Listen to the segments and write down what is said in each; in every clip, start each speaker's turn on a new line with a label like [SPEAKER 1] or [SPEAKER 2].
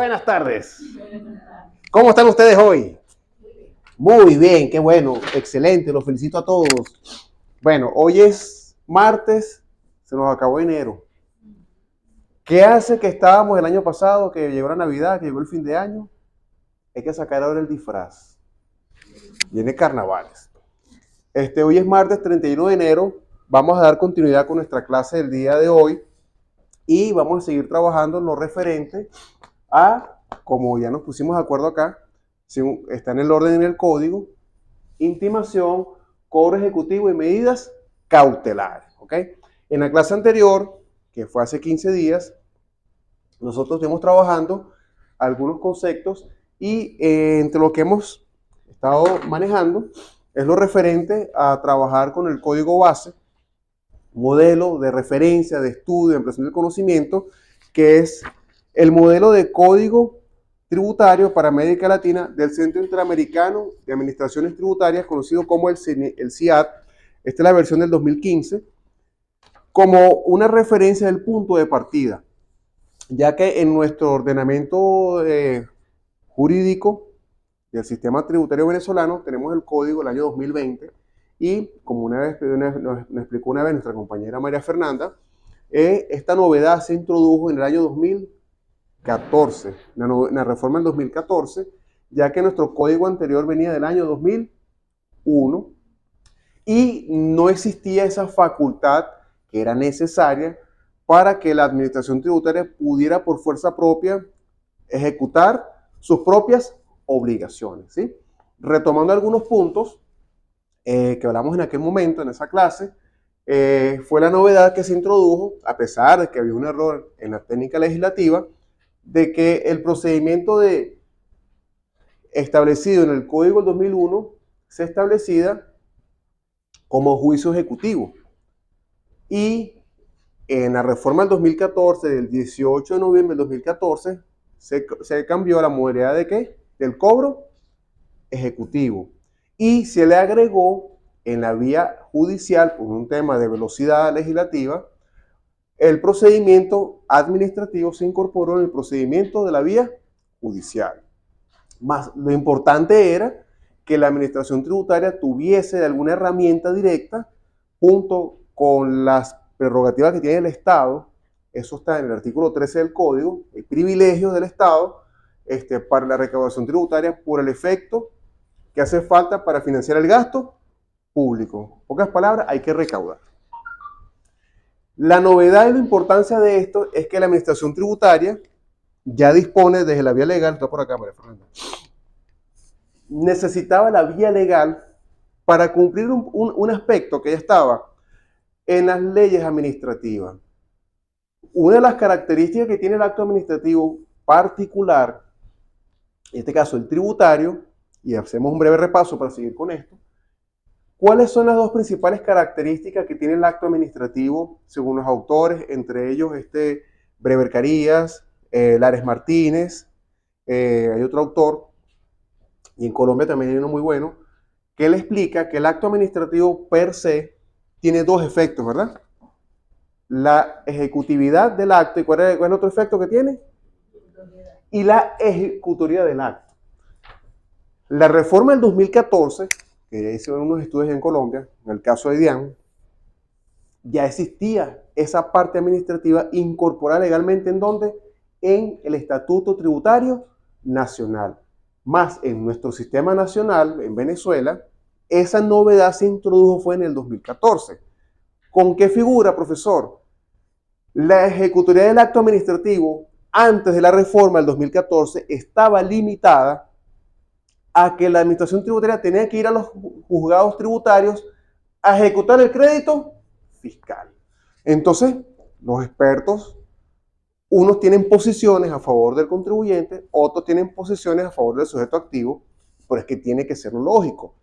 [SPEAKER 1] Buenas tardes. ¿Cómo están ustedes hoy? Muy bien, qué bueno, excelente, los felicito a todos. Bueno, hoy es martes, se nos acabó enero. ¿Qué hace que estábamos el año pasado, que llegó la Navidad, que llegó el fin de año? Hay que sacar ahora el disfraz. Viene carnavales. Hoy es martes 31 de enero, vamos a dar continuidad con nuestra clase del día de hoy y vamos a seguir trabajando en lo referente a, como ya nos pusimos de acuerdo acá, está en el orden en el código, intimación, cobro ejecutivo y medidas cautelares. ¿Ok? En la clase anterior, que fue hace 15 días, nosotros estuvimos trabajando algunos conceptos y entre lo que hemos estado manejando es lo referente a trabajar con el código base, modelo de referencia, de estudio, de ampliación del conocimiento, que es el modelo de código tributario para América Latina del Centro Interamericano de Administraciones Tributarias, conocido como el CIAT. Esta es la versión del 2015, como una referencia del punto de partida, ya que en nuestro ordenamiento jurídico del sistema tributario venezolano tenemos el código del año 2020 y, como nos explicó una vez nuestra compañera María Fernanda, esta novedad se introdujo en el año 2014, la reforma del 2014, ya que nuestro código anterior venía del año 2001 y no existía esa facultad que era necesaria para que la administración tributaria pudiera por fuerza propia ejecutar sus propias obligaciones, ¿sí? Retomando algunos puntos que hablamos en aquel momento, en esa clase, fue la novedad que se introdujo, a pesar de que había un error en la técnica legislativa, de que el procedimiento establecido en el Código del 2001 se establecía como juicio ejecutivo. Y en la reforma del 2014, del 18 de noviembre del 2014, se cambió la modalidad de ¿qué? Del cobro ejecutivo. Y se le agregó en la vía judicial, por un tema de velocidad legislativa, el procedimiento administrativo se incorporó en el procedimiento de la vía judicial. Más lo importante era que la administración tributaria tuviese alguna herramienta directa junto con las prerrogativas que tiene el Estado. Eso está en el artículo 13 del Código, el privilegio del Estado para la recaudación tributaria por el efecto que hace falta para financiar el gasto público. En pocas palabras, hay que recaudar. La novedad y la importancia de esto es que la administración tributaria ya dispone desde la vía legal, está por acá, María Fernanda, necesitaba la vía legal para cumplir un aspecto que ya estaba en las leyes administrativas. Una de las características que tiene el acto administrativo particular, en este caso el tributario, y hacemos un breve repaso para seguir con esto, ¿cuáles son las dos principales características que tiene el acto administrativo según los autores? Entre ellos Brever Carías, Lares Martínez, hay otro autor, y en Colombia también hay uno muy bueno, que él explica que el acto administrativo per se tiene dos efectos, ¿verdad? La ejecutividad del acto, ¿y cuál es el otro efecto que tiene? Y la ejecutoría del acto. La reforma del 2014, que ya hicieron unos estudios en Colombia, en el caso de DIAN, ya existía esa parte administrativa incorporada legalmente, ¿en dónde? En el Estatuto Tributario Nacional. Más en nuestro sistema nacional, en Venezuela, esa novedad se introdujo fue en el 2014. ¿Con qué figura, profesor? La ejecutoría del acto administrativo, antes de la reforma del 2014, estaba limitada a que la administración tributaria tenía que ir a los juzgados tributarios a ejecutar el crédito fiscal. Entonces, los expertos, unos tienen posiciones a favor del contribuyente, otros tienen posiciones a favor del sujeto activo, pero es que tiene que ser lógico.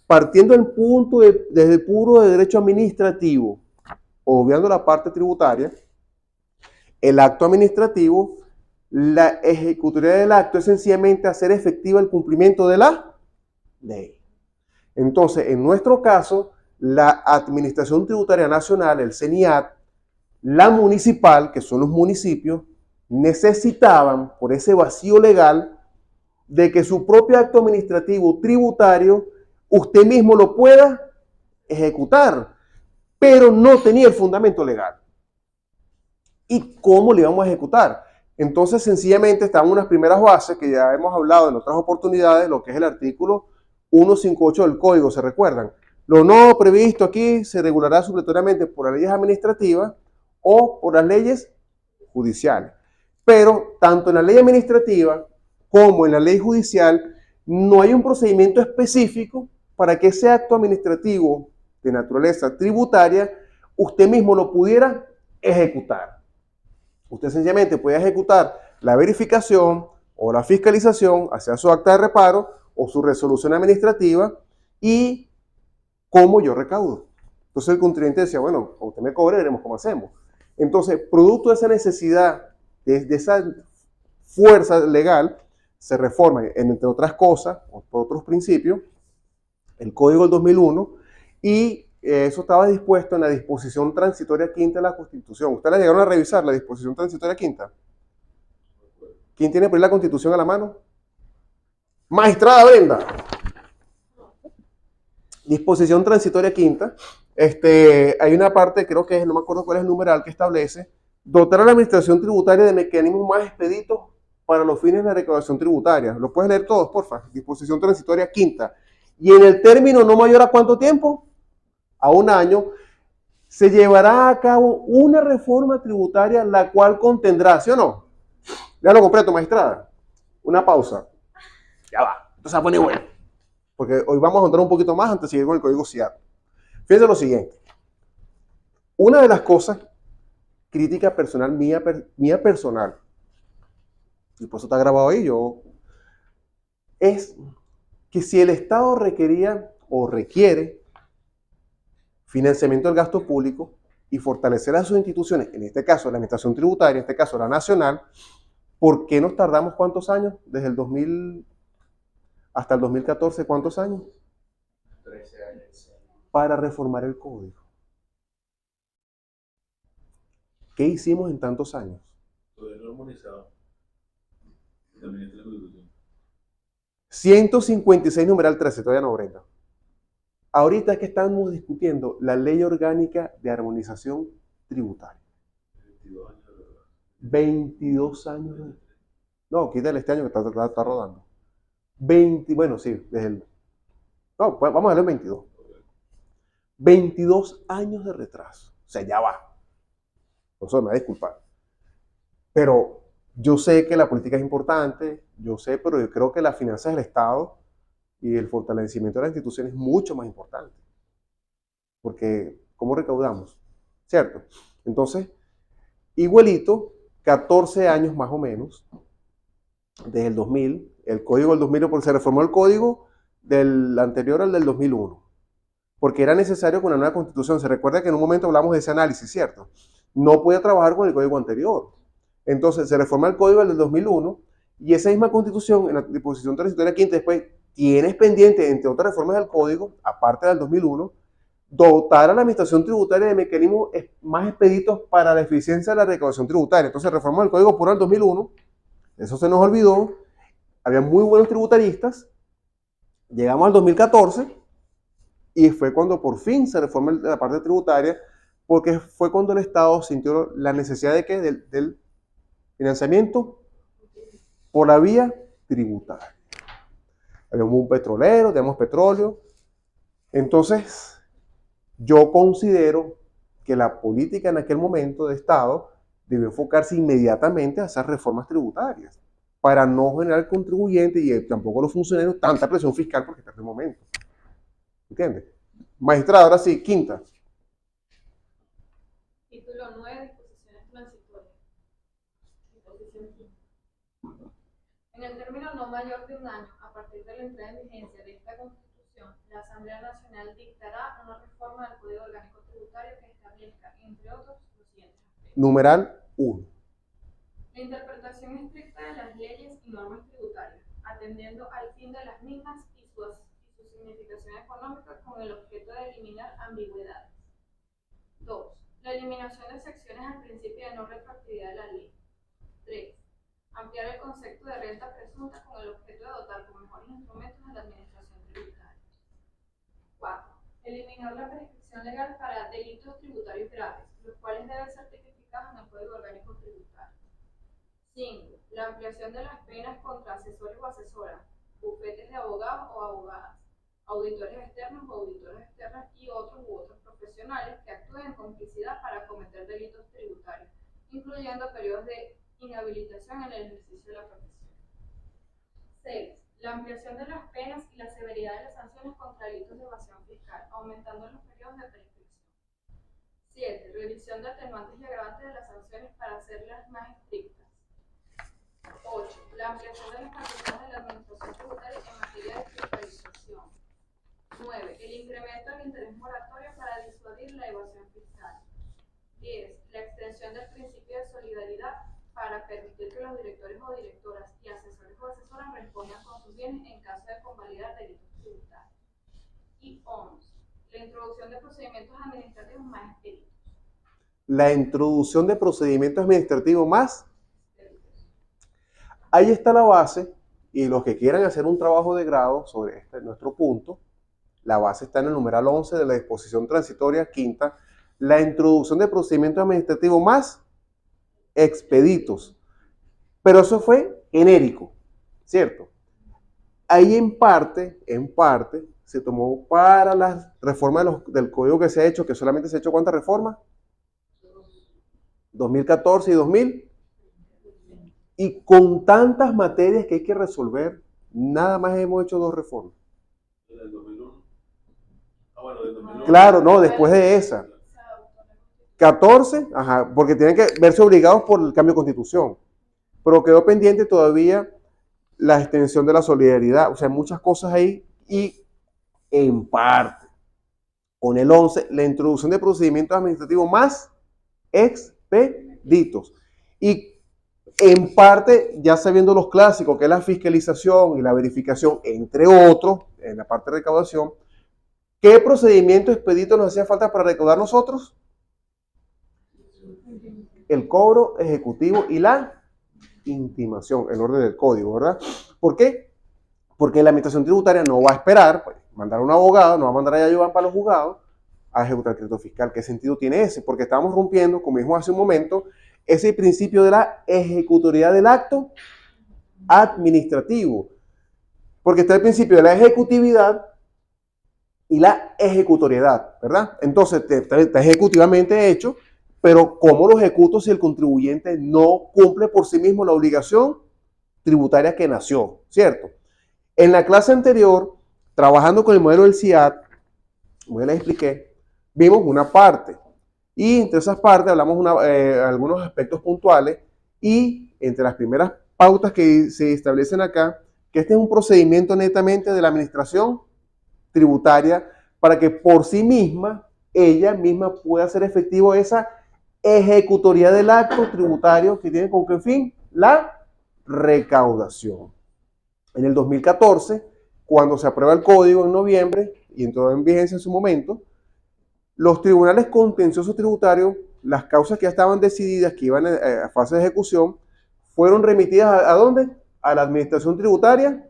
[SPEAKER 1] Partiendo del punto desde el puro de derecho administrativo, obviando la parte tributaria, el acto administrativo, la ejecutoría del acto es sencillamente hacer efectiva el cumplimiento de la ley. Entonces, en nuestro caso, la Administración Tributaria Nacional, el CENIAT, la municipal, que son los municipios, necesitaban, por ese vacío legal, de que su propio acto administrativo tributario usted mismo lo pueda ejecutar, pero no tenía el fundamento legal. ¿Y cómo le íbamos a ejecutar? Entonces, sencillamente estaban unas primeras bases que ya hemos hablado en otras oportunidades, lo que es el artículo 158 del Código, ¿se recuerdan? Lo no previsto aquí se regulará supletoriamente por las leyes administrativas o por las leyes judiciales. Pero tanto en la ley administrativa como en la ley judicial no hay un procedimiento específico para que ese acto administrativo de naturaleza tributaria usted mismo lo pudiera ejecutar. Usted sencillamente puede ejecutar la verificación o la fiscalización hacia su acta de reparo o su resolución administrativa y cómo yo recaudo. Entonces el contribuyente decía, bueno, usted me cobre, veremos cómo hacemos. Entonces, producto de esa necesidad, de esa fuerza legal, se reforma, entre otras cosas, por otros principios, el Código del 2001 y eso estaba dispuesto en la disposición transitoria quinta de la Constitución. ¿Ustedes la llegaron a revisar, la disposición transitoria quinta? ¿Quién tiene por ahí la Constitución a la mano? Magistrada Brenda. Disposición transitoria quinta. Hay una parte, creo que es, no me acuerdo cuál es el numeral, que establece dotar a la administración tributaria de mecanismos más expeditos para los fines de la recaudación tributaria. ¿Lo puedes leer todos, porfa? Disposición transitoria quinta. Y en el término no mayor a ¿cuánto tiempo? A un año, se llevará a cabo una reforma tributaria la cual contendrá, ¿sí o no? Ya lo completo, magistrada. Una pausa. Ya va. Entonces va a poner bueno. Porque hoy vamos a entrar un poquito más antes de seguir con el código CIAT. Fíjense lo siguiente. Una de las cosas, crítica personal, mía personal, y por eso está grabado ahí, es que si el Estado requería o requiere financiamiento del gasto público y fortalecer a sus instituciones, en este caso la administración tributaria, en este caso la nacional, ¿por qué nos tardamos cuántos años? Desde el 2000 hasta el 2014, ¿cuántos años?
[SPEAKER 2] 13 años.
[SPEAKER 1] Para reformar el código. ¿Qué hicimos en tantos años?
[SPEAKER 2] Todavía no armonizado. También está la Constitución.
[SPEAKER 1] 156 numeral 13, todavía no, Brenda. Ahorita es que estamos discutiendo la ley orgánica de armonización tributaria.
[SPEAKER 2] 22 años de retraso.
[SPEAKER 1] 22 años. No, quítale este año que está rodando. Bueno, sí, desde el... No, pues vamos a darle el 22. 22 años de retraso. O sea, ya va. Eso me va a disculpar. Pero yo sé que la política es importante, yo sé, pero yo creo que las finanzas del Estado y el fortalecimiento de las instituciones es mucho más importante. Porque, ¿cómo recaudamos? ¿Cierto? Entonces, igualito, 14 años más o menos, desde el 2000, el código del 2000, porque se reformó el código del anterior al del 2001, porque era necesario con la nueva constitución. Se recuerda que en un momento hablamos de ese análisis, ¿cierto? No podía trabajar con el código anterior. Entonces se reforma el código del 2001 y esa misma constitución, en la disposición transitoria quinta, después tienes pendiente, entre otras reformas del código, aparte del 2001, dotar a la administración tributaria de mecanismos más expeditos para la eficiencia de la recaudación tributaria. Entonces reformó el código puro del 2001, eso se nos olvidó, había muy buenos tributaristas, llegamos al 2014 y fue cuando por fin se reformó la parte tributaria, porque fue cuando el Estado sintió la necesidad de que del financiamiento por la vía tributaria. Habíamos un petrolero, tenemos petróleo. Entonces, yo considero que la política en aquel momento de Estado debe enfocarse inmediatamente a esas reformas tributarias para no generar al contribuyente y tampoco a los funcionarios tanta presión fiscal porque está en el momento. ¿Entiendes? Magistrado, ahora sí, quinta.
[SPEAKER 3] Título 9, disposiciones transitorias. Disposición quinta. En el término no mayor de un año, a partir de la entrada en vigencia de esta Constitución, la Asamblea Nacional dictará una reforma del Código Orgánico Tributario que establezca, entre otros, los siguientes aspectos.
[SPEAKER 1] Numeral 1.
[SPEAKER 3] La interpretación estricta de las leyes y normas tributarias, atendiendo al fin de las mismas y su significación económica con el objeto de eliminar ambigüedades. 2. La eliminación de secciones al principio de no retroactividad de la ley. 3. Ampliar el concepto de renta presunta con el objeto de dotar con mejores instrumentos a la administración tributaria. 4. Eliminar la prescripción legal para delitos tributarios graves, los cuales deben ser tipificados en el Código Orgánico Tributario. 5. La ampliación de las penas contra asesores o asesoras, bufetes de abogados o abogadas, auditores externos o auditoras externas y otros profesionales que actúen en complicidad para cometer delitos tributarios, incluyendo periodos de inhabilitación en el ejercicio de la profesión. 6. La ampliación de las penas y la severidad de las sanciones contra delitos de evasión fiscal, aumentando los periodos de prescripción. 7. Revisión de atenuantes y agravantes de las sanciones para hacerlas más estrictas. 8. La ampliación de las facultades de la administración tributaria en materia de fiscalización. 9. El incremento del interés moratorio para disuadir la evasión fiscal. 10. La extensión del principio de solidaridad para permitir que los directores o directoras y asesores o asesoras respondan con sus bienes en caso de convalidar delitos tributarios. Y 11. La introducción de procedimientos administrativos más expeditos.
[SPEAKER 1] La introducción de procedimientos administrativos más. Ahí está la base, y los que quieran hacer un trabajo de grado sobre nuestro punto, la base está en el numeral 11 de la disposición transitoria quinta, la introducción de procedimientos administrativos más expeditos. Pero eso fue genérico, ¿cierto? Ahí en parte, se tomó para las reformas del código que se ha hecho, que solamente se ha hecho ¿cuántas reformas? 2014 y 2000. Y con tantas materias que hay que resolver, nada más hemos hecho 2 reformas.
[SPEAKER 2] ¿Del 2001? Ah, bueno, del 2001.
[SPEAKER 1] Claro, no, después de esa. 14, ajá, porque tienen que verse obligados por el cambio de constitución. Pero quedó pendiente todavía la extensión de la solidaridad, o sea, muchas cosas ahí. Y en parte, con el 11, la introducción de procedimientos administrativos más expeditos. Y en parte, ya sabiendo los clásicos, que es la fiscalización y la verificación, entre otros, en la parte de recaudación, ¿qué procedimiento expedito nos hacía falta para recaudar nosotros? El cobro ejecutivo y la intimación, el orden del código, ¿verdad? ¿Por qué? Porque la administración tributaria no va a esperar, pues, mandar a un abogado, no va a mandar a Yovan para los juzgados a ejecutar el crédito fiscal. ¿Qué sentido tiene ese? Porque estamos rompiendo, como dijimos hace un momento, ese principio de la ejecutoriedad del acto administrativo. Porque está el principio de la ejecutividad y la ejecutoriedad, ¿verdad? Entonces, está ejecutivamente hecho, pero ¿cómo lo ejecuto si el contribuyente no cumple por sí mismo la obligación tributaria que nació, ¿cierto? En la clase anterior, trabajando con el modelo del CIAT, como ya les expliqué, vimos una parte. Y entre esas partes hablamos algunos aspectos puntuales y entre las primeras pautas que se establecen acá, que este es un procedimiento netamente de la administración tributaria para que por sí misma, ella misma pueda hacer efectivo esa ejecutoría del acto tributario que tiene con qué fin la recaudación. En el 2014, cuando se aprueba el código en noviembre y entró en vigencia en su momento, los tribunales contenciosos tributarios, las causas que ya estaban decididas, que iban a fase de ejecución, fueron remitidas ¿a dónde? A la Administración Tributaria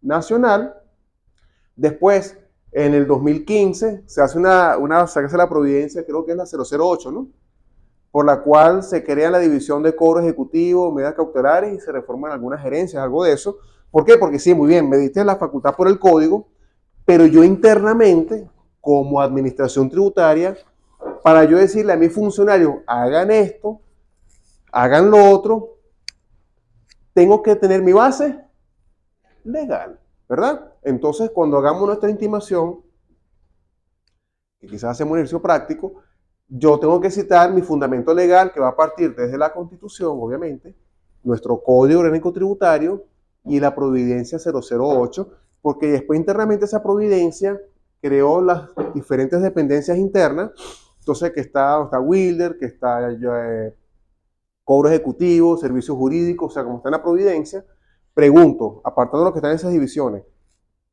[SPEAKER 1] Nacional. Después, en el 2015, se hace la providencia, creo que es la 008, ¿no? Por la cual se crea la división de cobro ejecutivo, medidas cautelares y se reforman algunas gerencias, algo de eso. ¿Por qué? Porque sí, muy bien, me diste la facultad por el código, pero yo internamente, como administración tributaria, para yo decirle a mis funcionarios, hagan esto, hagan lo otro, tengo que tener mi base legal, ¿verdad? Entonces, cuando hagamos nuestra intimación, que quizás hacemos un ejercicio práctico, yo tengo que citar mi fundamento legal, que va a partir desde la Constitución, obviamente, nuestro Código Orgánico Tributario y la Providencia 008, porque después internamente esa providencia creó las diferentes dependencias internas. Entonces, que está Wilder, que está cobro ejecutivo, servicios jurídicos, o sea, como está en la providencia. Pregunto, apartando de lo que está en esas divisiones,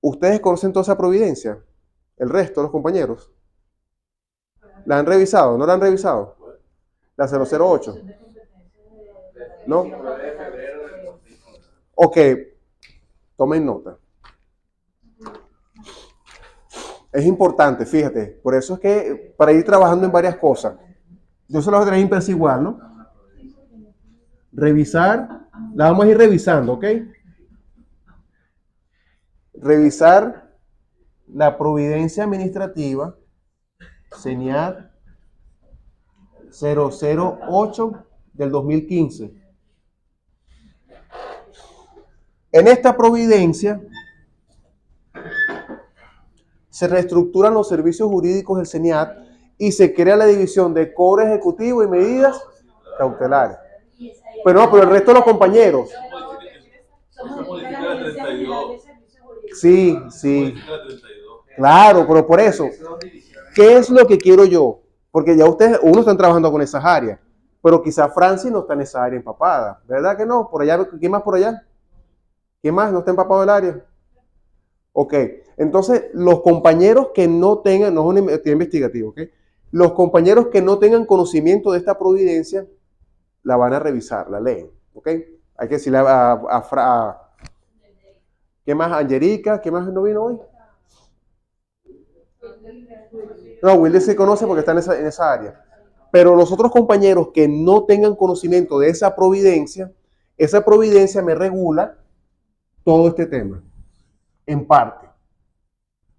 [SPEAKER 1] ¿ustedes conocen toda esa providencia? ¿El resto, los compañeros? ¿La han revisado? ¿No la han revisado? La 008. ¿No? Ok, tomen nota. Es importante, fíjate, por eso es que para ir trabajando en varias cosas, yo se los voy a tener impresa igual, ¿no? Revisar, la vamos a ir revisando, ¿ok? Revisar la providencia administrativa, CENIAD 008 del 2015. En esta providencia se reestructuran los servicios jurídicos del CENIAD y se crea la división de cobro ejecutivo y medidas cautelares. Pero no, pero el resto de los compañeros. Sí, sí. Claro, pero por eso, ¿qué es lo que quiero yo? Porque ya ustedes, uno están trabajando con esas áreas, pero quizás Francis no está en esa área empapada, ¿verdad que no? Por allá, ¿quién más por allá? ¿Quién más no está empapado del área? Ok, entonces los compañeros que no tengan, no es una actividad investigativa, ¿ok? Los compañeros que no tengan conocimiento de esta providencia, la van a revisar, la leen, ¿ok? Hay que decirle ¿qué más? Angelica, ¿qué más no vino hoy? No, Wilde sí conoce porque está en esa área. Pero los otros compañeros que no tengan conocimiento de esa providencia me regula todo este tema, en parte.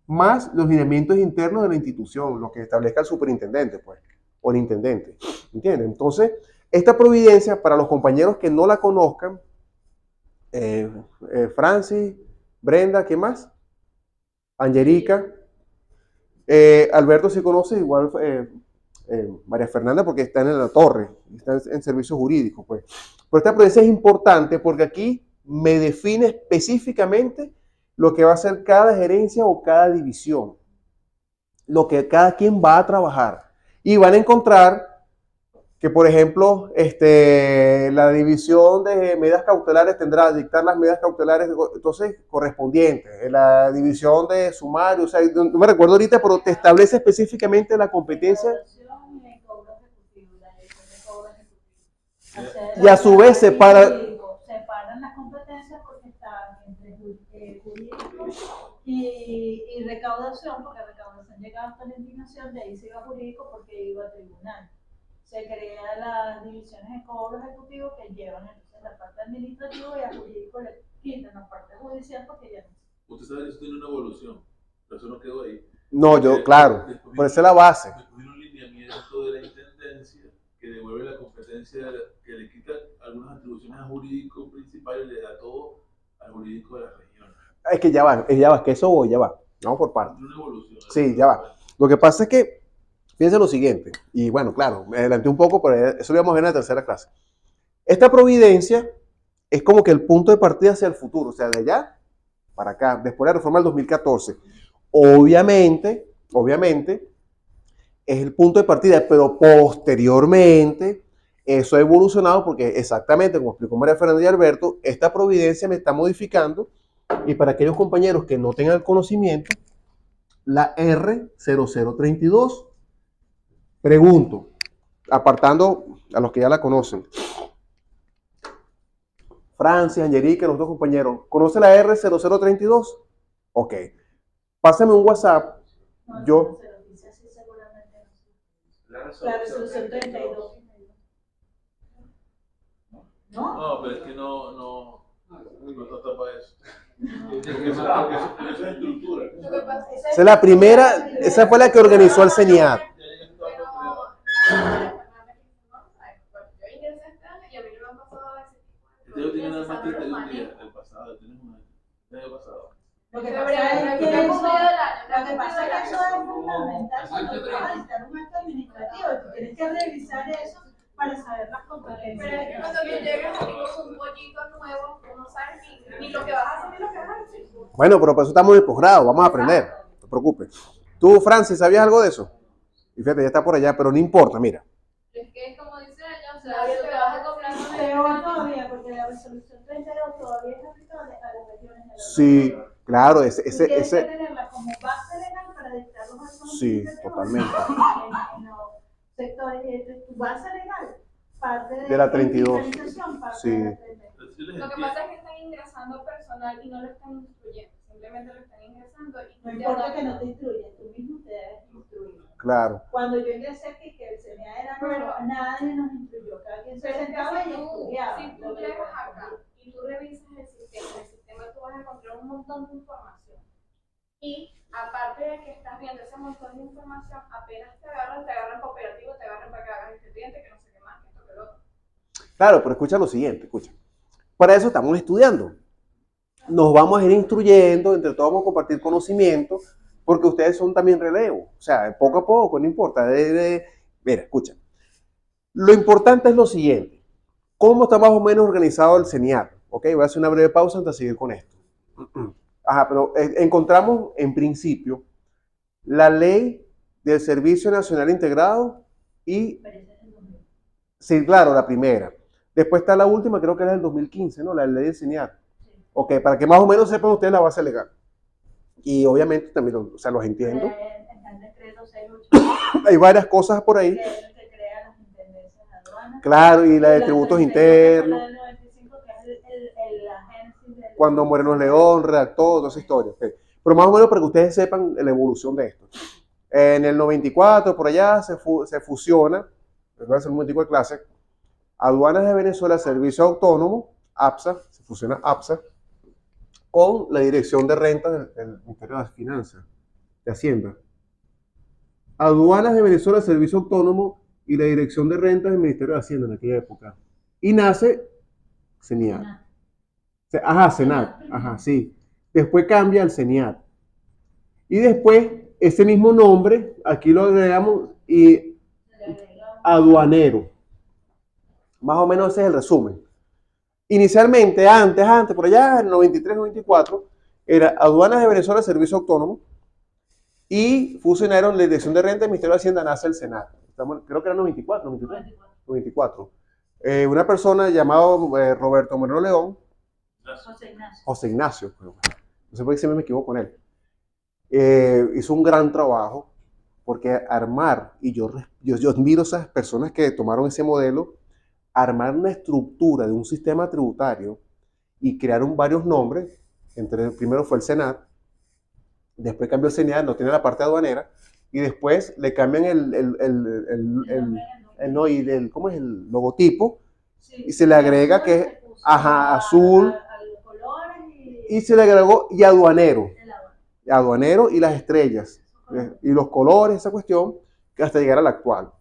[SPEAKER 1] Más los lineamientos internos de la institución, lo que establezca el superintendente, pues, o el intendente. ¿Entienden? Entonces, esta providencia, para los compañeros que no la conozcan, Francis, Brenda, ¿qué más? Angelica, Alberto sí conoce, igual María Fernanda, porque está en la torre, está en servicios jurídicos, pues. Pero esta providencia es importante porque aquí me define específicamente lo que va a hacer cada gerencia o cada división, lo que cada quien va a trabajar. Y van a encontrar que, por ejemplo, la división de medidas cautelares tendrá que dictar las medidas cautelares entonces correspondientes. La división de sumario, o sea, no me recuerdo ahorita, pero te establece específicamente la competencia. Y a su vez separan
[SPEAKER 4] las competencias porque están entre jurídico y recaudación, porque recaudación llega hasta la indignación, de ahí se iba a jurídico porque iba a tribunal. Se crea las divisiones de cobro ejecutivo que llevan entonces la parte administrativa y a jurídico le quitan la parte judicial porque ya no.
[SPEAKER 2] Usted sabe que eso tiene una evolución, pero eso no quedó ahí.
[SPEAKER 1] No, yo, claro, por eso es la base.
[SPEAKER 2] Después un lineamiento de la intendencia que devuelve la competencia, que le quita algunas atribuciones al jurídico principal y le da todo al jurídico de la región.
[SPEAKER 1] Es que ya va, que eso voy, ya va. Vamos por partes.
[SPEAKER 2] Una evolución.
[SPEAKER 1] Sí, ya va. Lo que pasa es que, fíjense lo siguiente, y bueno, claro, me adelanté un poco, pero eso lo íbamos a ver en la tercera clase. Esta providencia es como que el punto de partida hacia el futuro, o sea, de allá para acá, después de la reforma del 2014. Obviamente, es el punto de partida, pero posteriormente eso ha evolucionado porque exactamente, como explicó María Fernanda y Alberto, esta providencia me está modificando y para aquellos compañeros que no tengan el conocimiento, la R0032. Pregunto, apartando a los que ya la conocen. Francia, Angelica, los dos compañeros, ¿conoce la R0032? Ok. Pásame un WhatsApp. Yo.
[SPEAKER 4] La resolución 32. ¿No?
[SPEAKER 2] No, pero es que no tapa eso. Eso es estructura.
[SPEAKER 1] Esa es la primera, esa fue la que organizó el CENIAD.
[SPEAKER 2] Yo tenía nada más 31 días del pasado, tenemos un año pasado.
[SPEAKER 4] Lo que pasa es que eso es fundamental cuando tú vas a dictar un acto administrativo y tú tienes que revisar eso para saber las competencias.
[SPEAKER 3] Pero es que cuando tú llegas aquí con un pollito nuevo, tú no sabes ni lo que vas a hacer ni lo que vas a decir.
[SPEAKER 1] Bueno, pero por eso estamos en el posgrado, vamos a aprender, no te preocupes. Tú, Francis, ¿sabías algo de eso? Y fíjate, ya está por allá, pero no importa, mira.
[SPEAKER 3] Es que es como dice ella, o sea, te vas a comprar una
[SPEAKER 4] Peor todavía, porque la resolución 32 todavía es aplicable a las regiones de la
[SPEAKER 1] Sí, claro,
[SPEAKER 4] Tienes que tenerla como base legal para dictar los actos
[SPEAKER 1] Sí,
[SPEAKER 4] administrativos
[SPEAKER 1] totalmente.
[SPEAKER 4] en los sectores. Tu base legal parte
[SPEAKER 1] De la 32.
[SPEAKER 4] fiscalización, parte
[SPEAKER 1] Sí.
[SPEAKER 4] de la 32.
[SPEAKER 2] Pero sí les
[SPEAKER 3] Lo que
[SPEAKER 2] entiendo.
[SPEAKER 3] pasa es que están ingresando personal y no lo están instruyendo, simplemente lo están ingresando y
[SPEAKER 4] No importa que no te instruyas, tú mismo te debes instruir.
[SPEAKER 1] Claro.
[SPEAKER 4] Cuando yo ingresé aquí, que el CNA era nuevo, nadie nos instruyó, cada quien se
[SPEAKER 3] Pero es que
[SPEAKER 4] sentaba y
[SPEAKER 3] si
[SPEAKER 4] estudiaba.
[SPEAKER 3] tú llegas acá y tú revisas en el sistema tú vas a encontrar un montón de información. Y aparte de que estás viendo ese montón de información, apenas te agarran cooperativo, te agarran para que hagas expediente, que no sé qué más, que esto, que lo otro.
[SPEAKER 1] Claro, pero escucha lo siguiente, escucha. Para eso estamos estudiando. Nos vamos a ir instruyendo, entre todos vamos a compartir conocimiento, porque ustedes son también relevo. O sea, poco a poco, no importa. Mira, escucha. Lo importante es lo siguiente. ¿Cómo está más o menos organizado el CENIAT? Ok, voy a hacer una breve pausa antes de seguir con esto. Ajá, pero encontramos en principio la ley del Servicio Nacional Integrado y, sí, claro, la primera. Después está la última, creo que era del 2015, ¿no? La ley del CENIAT. Ok, para que más o menos sepan ustedes la base legal. Y obviamente también, o sea, los entiendo.
[SPEAKER 4] Está el decreto 68,
[SPEAKER 1] Hay varias cosas por ahí.
[SPEAKER 4] que es el que crea las intendencias de aduanas.
[SPEAKER 1] Claro, y la de
[SPEAKER 4] La
[SPEAKER 1] tributos
[SPEAKER 4] 32,
[SPEAKER 1] internos.
[SPEAKER 4] La del 95, que es la génesis del...
[SPEAKER 1] Cuando Moreno León redactó toda esa historia. Okay. Pero más o menos para que ustedes sepan la evolución de esto. En el 94, por allá, se fusiona, voy a hacer un momentico de clase, Aduanas de Venezuela, Servicio Autónomo, APSA, se fusiona APSA, con la Dirección de Rentas del Ministerio de Finanzas, de Hacienda. Aduanas de Venezuela, Servicio Autónomo y la Dirección de Rentas del Ministerio de Hacienda en aquella época. Y nace CENIAT. Ajá, CENAT, ajá, sí. Después cambia al CENIAT. Y después, ese mismo nombre, aquí lo agregamos y aduanero. Más o menos ese es el resumen. Inicialmente, antes, por allá, en el 93, 94, era Aduanas de Venezuela, Servicio Autónomo, y fusionaron la Dirección de Renta del Ministerio de Hacienda, nace el SENAT. Creo que era 94, 93, 94. Una persona llamada Roberto Moreno León, José Ignacio, no sé por qué siempre me equivoco con él, hizo un gran trabajo, porque armar, y yo admiro a esas personas que tomaron ese modelo, armar una estructura de un sistema tributario y crearon varios nombres. Primero fue el SENAT, después cambió el SENIAT, no tiene la parte aduanera, y después le cambian ¿cómo es? El logotipo, y se le agrega que es azul, y se le agregó y aduanero y las estrellas, y los colores, esa cuestión, que hasta llegar al actual.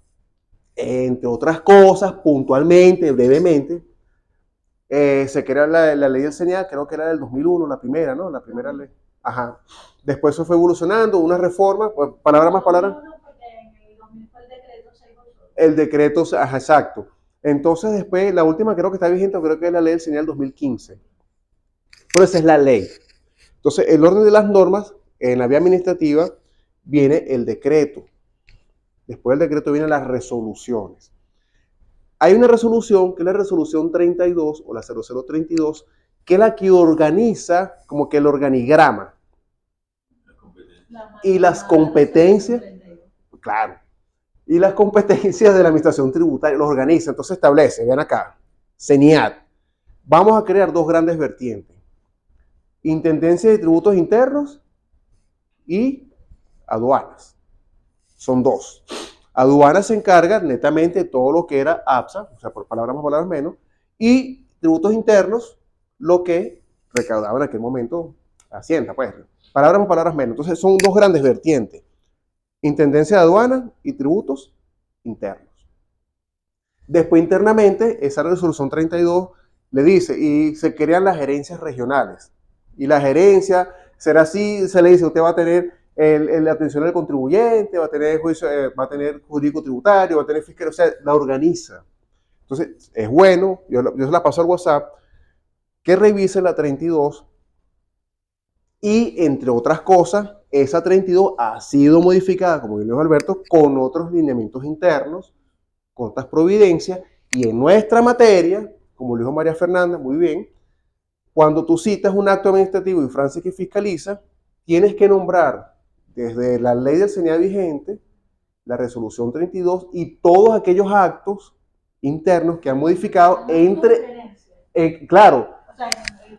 [SPEAKER 1] Entre otras cosas, puntualmente, brevemente, se crea la ley del CENIAT, creo que era del 2001, la primera, ¿no? La primera ley. Ajá. Después eso fue evolucionando, una reforma, palabra más palabra. El decreto, ajá, exacto. Entonces después, la última creo que está vigente, creo que es la ley del CENIAT del 2015. Pero esa es la ley. Entonces, el orden de las normas, en la vía administrativa, viene el decreto. Después del decreto vienen las resoluciones. Hay una resolución, que es la resolución 32 o la 0032, que es la que organiza como que el organigrama. Y las competencias, claro, y las competencias de la administración tributaria, los organiza. Entonces establece, vean acá, CENIAT. Vamos a crear dos grandes vertientes. Intendencia de Tributos Internos y aduanas. Son dos. Aduanas se encarga netamente de todo lo que era APSA, o sea, por palabras más, palabras menos, y tributos internos, lo que recaudaba en aquel momento Hacienda, pues, palabras más, palabras menos. Entonces son dos grandes vertientes, Intendencia de Aduanas y tributos internos. Después internamente, esa resolución 32 le dice, y se crean las gerencias regionales, y la gerencia será así, se le dice, usted va a tener la atención del contribuyente, va a tener juicio, va a tener jurídico tributario, va a tener fiscal, o sea, la organiza. Entonces, es bueno, yo se la paso al WhatsApp, que revise la 32 y, entre otras cosas, esa 32 ha sido modificada, como dijo Alberto, con otros lineamientos internos, con otras providencias, y en nuestra materia, como lo dijo María Fernanda, muy bien, cuando tú citas un acto administrativo y Francis que fiscaliza, tienes que nombrar desde la ley del CENIAT vigente, la resolución 32 y todos aquellos actos internos que han modificado entre,
[SPEAKER 4] Diferencia.
[SPEAKER 1] claro,
[SPEAKER 4] O sea,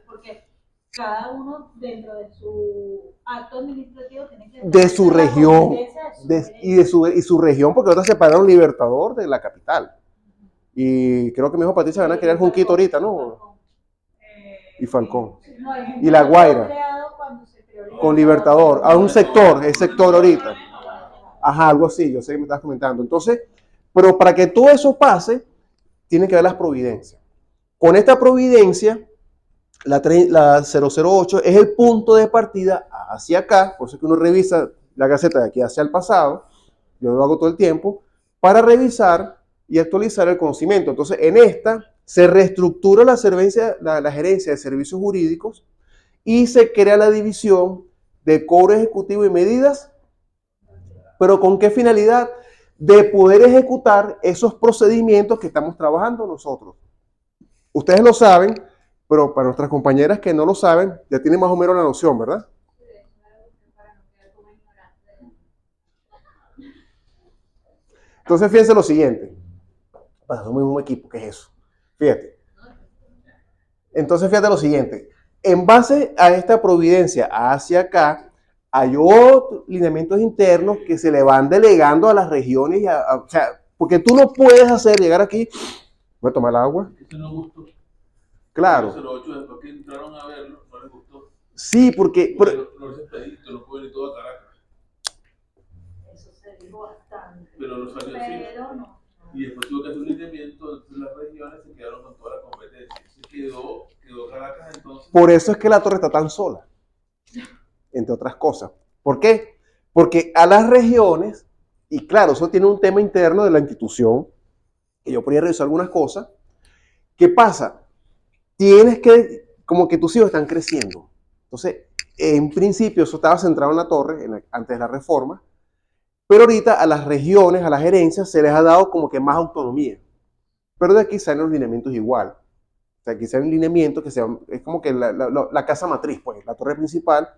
[SPEAKER 4] porque cada uno dentro de su acto administrativo tiene que
[SPEAKER 1] de su
[SPEAKER 4] tener la
[SPEAKER 1] región,
[SPEAKER 4] competencia de su
[SPEAKER 1] y su región, porque ahora separaron Libertador de la capital. Y creo que mi hijo Patricia van a querer Junquito ahorita, ¿no? Y Falcón.
[SPEAKER 4] No, el
[SPEAKER 1] Y La Guaira.
[SPEAKER 4] creado cuando se creó
[SPEAKER 1] Con Libertador, a un sector, el sector ahorita. Ajá, algo así, yo sé que me estás comentando. Entonces, pero para que todo eso pase, tienen que haber las providencias. Con esta providencia, la 008 es el punto de partida hacia acá, por eso es que uno revisa la Gaceta de aquí hacia el pasado, yo lo hago todo el tiempo, para revisar y actualizar el conocimiento. Entonces, en esta se reestructura la gerencia de servicios jurídicos y se crea la división de cobro ejecutivo y medidas, pero ¿con qué finalidad? De poder ejecutar esos procedimientos que estamos trabajando nosotros. Ustedes lo saben, pero para nuestras compañeras que no lo saben, ya tienen más o menos la noción, ¿verdad? Entonces, fíjense lo siguiente. Somos el mismo equipo, ¿qué es eso? Fíjate. Entonces, fíjate lo siguiente. En base a esta providencia hacia acá, hay otros lineamientos internos que se le van delegando a las regiones. O sea, porque tú no puedes llegar aquí. Voy a tomar el agua.
[SPEAKER 2] Eso no gustó.
[SPEAKER 1] Claro.
[SPEAKER 2] El 08, después que entraron a verlo, no les gustó.
[SPEAKER 1] Sí, porque.
[SPEAKER 2] No les expedito, no pueden ir todo a Caracas.
[SPEAKER 4] Eso se dijo bastante.
[SPEAKER 2] Pero no salió así.
[SPEAKER 4] Pero no.
[SPEAKER 2] Y después tuvo que hacer un lineamiento, entonces las regiones se quedaron con toda la competencia. Se quedó Caracas entonces.
[SPEAKER 1] Por eso es que la torre está tan sola, entre otras cosas. ¿Por qué? Porque a las regiones, y claro, eso tiene un tema interno de la institución, que yo podría revisar algunas cosas. ¿Qué pasa? Tienes que, como que tus hijos están creciendo. Entonces, en principio eso estaba centrado en la torre, antes de la reforma, pero ahorita a las regiones, a las gerencias, se les ha dado como que más autonomía. Pero de aquí salen los lineamientos igual. O sea, aquí salen lineamientos que es como que la casa matriz, pues, la torre principal,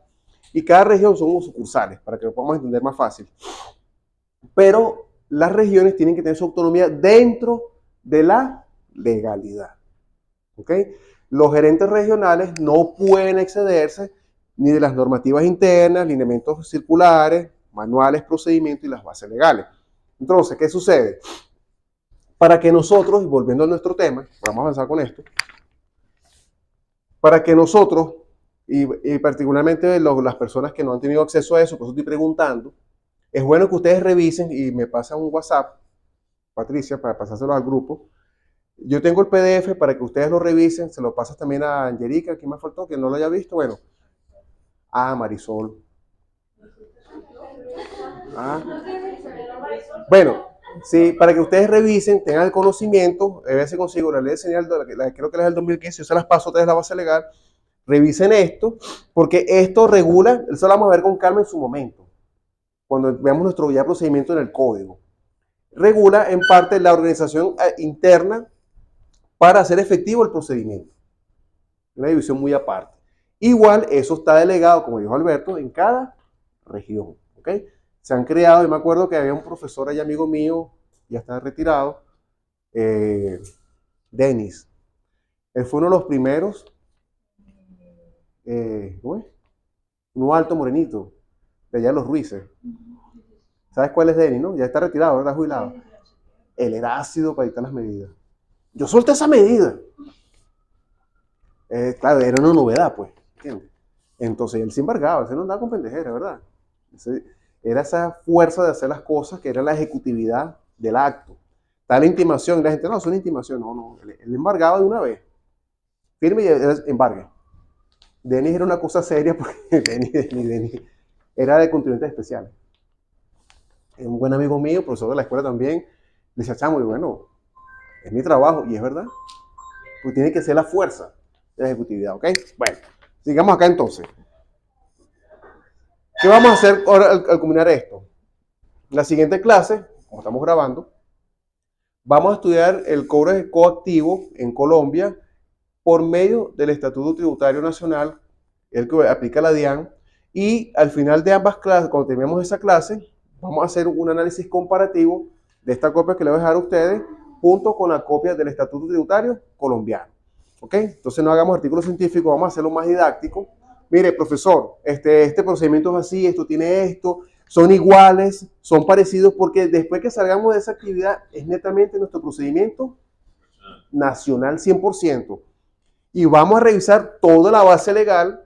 [SPEAKER 1] y cada región son sucursales, para que lo podamos entender más fácil. Pero las regiones tienen que tener su autonomía dentro de la legalidad. ¿Ok? Los gerentes regionales no pueden excederse ni de las normativas internas, lineamientos circulares, manuales, procedimientos y las bases legales. Entonces, ¿qué sucede? Para que nosotros, y volviendo a nuestro tema, vamos a avanzar con esto, para que nosotros, y particularmente las personas que no han tenido acceso a eso, por eso estoy preguntando, es bueno que ustedes revisen y me pasen un WhatsApp, Patricia, para pasárselo al grupo. Yo tengo el PDF para que ustedes lo revisen, se lo pasas también a Angelica, ¿quién me faltó? Que no lo haya visto, bueno. Marisol. Bueno, sí, para que ustedes revisen, tengan el conocimiento, a ver si consigo la ley de señal, creo que es del 2015, yo se las paso a ustedes la base legal, revisen esto, porque esto regula, eso lo vamos a ver con calma en su momento, cuando veamos nuestro ya procedimiento en el código. Regula en parte la organización interna para hacer efectivo el procedimiento. Una división muy aparte. Igual, eso está delegado, como dijo Alberto, en cada región. ¿Ok? Se han creado, yo me acuerdo que había un profesor allá, amigo mío, ya está retirado, Denis. Él fue uno de los primeros, ¿cómo es? Uno alto morenito, de allá de los Ruices. ¿Sabes cuál es Denis, no? Ya está retirado, ¿verdad? Jubilado. Él era ácido para dictar las medidas. Yo solté esa medida. Claro, era una novedad, pues. ¿Entiendes? Entonces él se embargaba, él no andaba con pendejera, ¿verdad? Era esa fuerza de hacer las cosas que era la ejecutividad del acto. Está la intimación, y la gente, no, es una intimación, no, él embargaba de una vez. Firme y embargue. Denis era una cosa seria porque Denis era de contribuyentes especiales. Es un buen amigo mío, profesor de la escuela también. Le decía, chamo, y bueno, es mi trabajo, y es verdad. Porque tiene que ser la fuerza de la ejecutividad, ¿ok? Bueno, sigamos acá entonces. ¿Qué vamos a hacer ahora al culminar esto? En la siguiente clase, como estamos grabando, vamos a estudiar el cobro coactivo en Colombia por medio del Estatuto Tributario Nacional, el que aplica la DIAN, y al final de ambas clases, cuando terminemos esa clase, vamos a hacer un análisis comparativo de esta copia que le voy a dejar a ustedes junto con la copia del Estatuto Tributario colombiano. ¿Ok? Entonces no hagamos artículos científicos, vamos a hacerlo más didáctico. Mire, profesor, este procedimiento es así, esto tiene esto, son iguales, son parecidos, porque después que salgamos de esa actividad es netamente nuestro procedimiento nacional 100%. Y vamos a revisar toda la base legal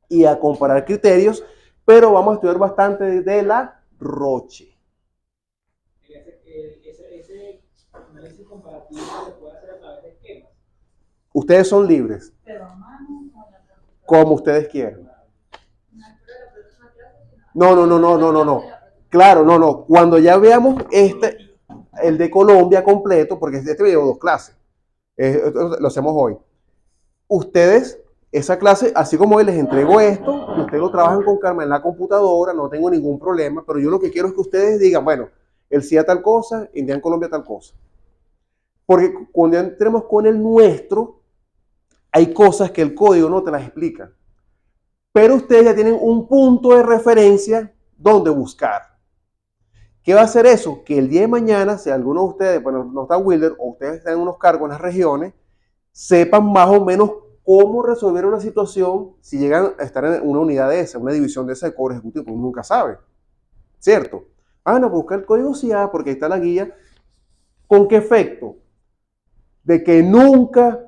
[SPEAKER 1] y a comparar criterios, pero vamos a estudiar bastante de la Roche.
[SPEAKER 5] Ese análisis comparativo se puede hacer a través de esquemas.
[SPEAKER 1] Ustedes son libres,
[SPEAKER 4] Pero a mano o a la computadora.
[SPEAKER 1] como ustedes quieran. No. Claro, no. Cuando ya veamos el de Colombia completo, porque este video 2 clases, lo hacemos hoy. Ustedes, esa clase, así como hoy les entrego esto, ustedes lo trabajan con calma en la computadora, no tengo ningún problema, pero yo lo que quiero es que ustedes digan, bueno, el CIA tal cosa, Indian Colombia tal cosa. Porque cuando entremos con el nuestro, hay cosas que el código no te las explica. Pero ustedes ya tienen un punto de referencia donde buscar. ¿Qué va a hacer eso? Que el día de mañana, si alguno de ustedes, bueno, no está Wilder, o ustedes están en unos cargos en las regiones, sepan más o menos cómo resolver una situación si llegan a estar en una unidad de esa, una división de esa de cobro ejecutivo, porque uno nunca sabe. ¿Cierto? No, buscar el código CIA, porque ahí está la guía. ¿Con qué efecto? De que nunca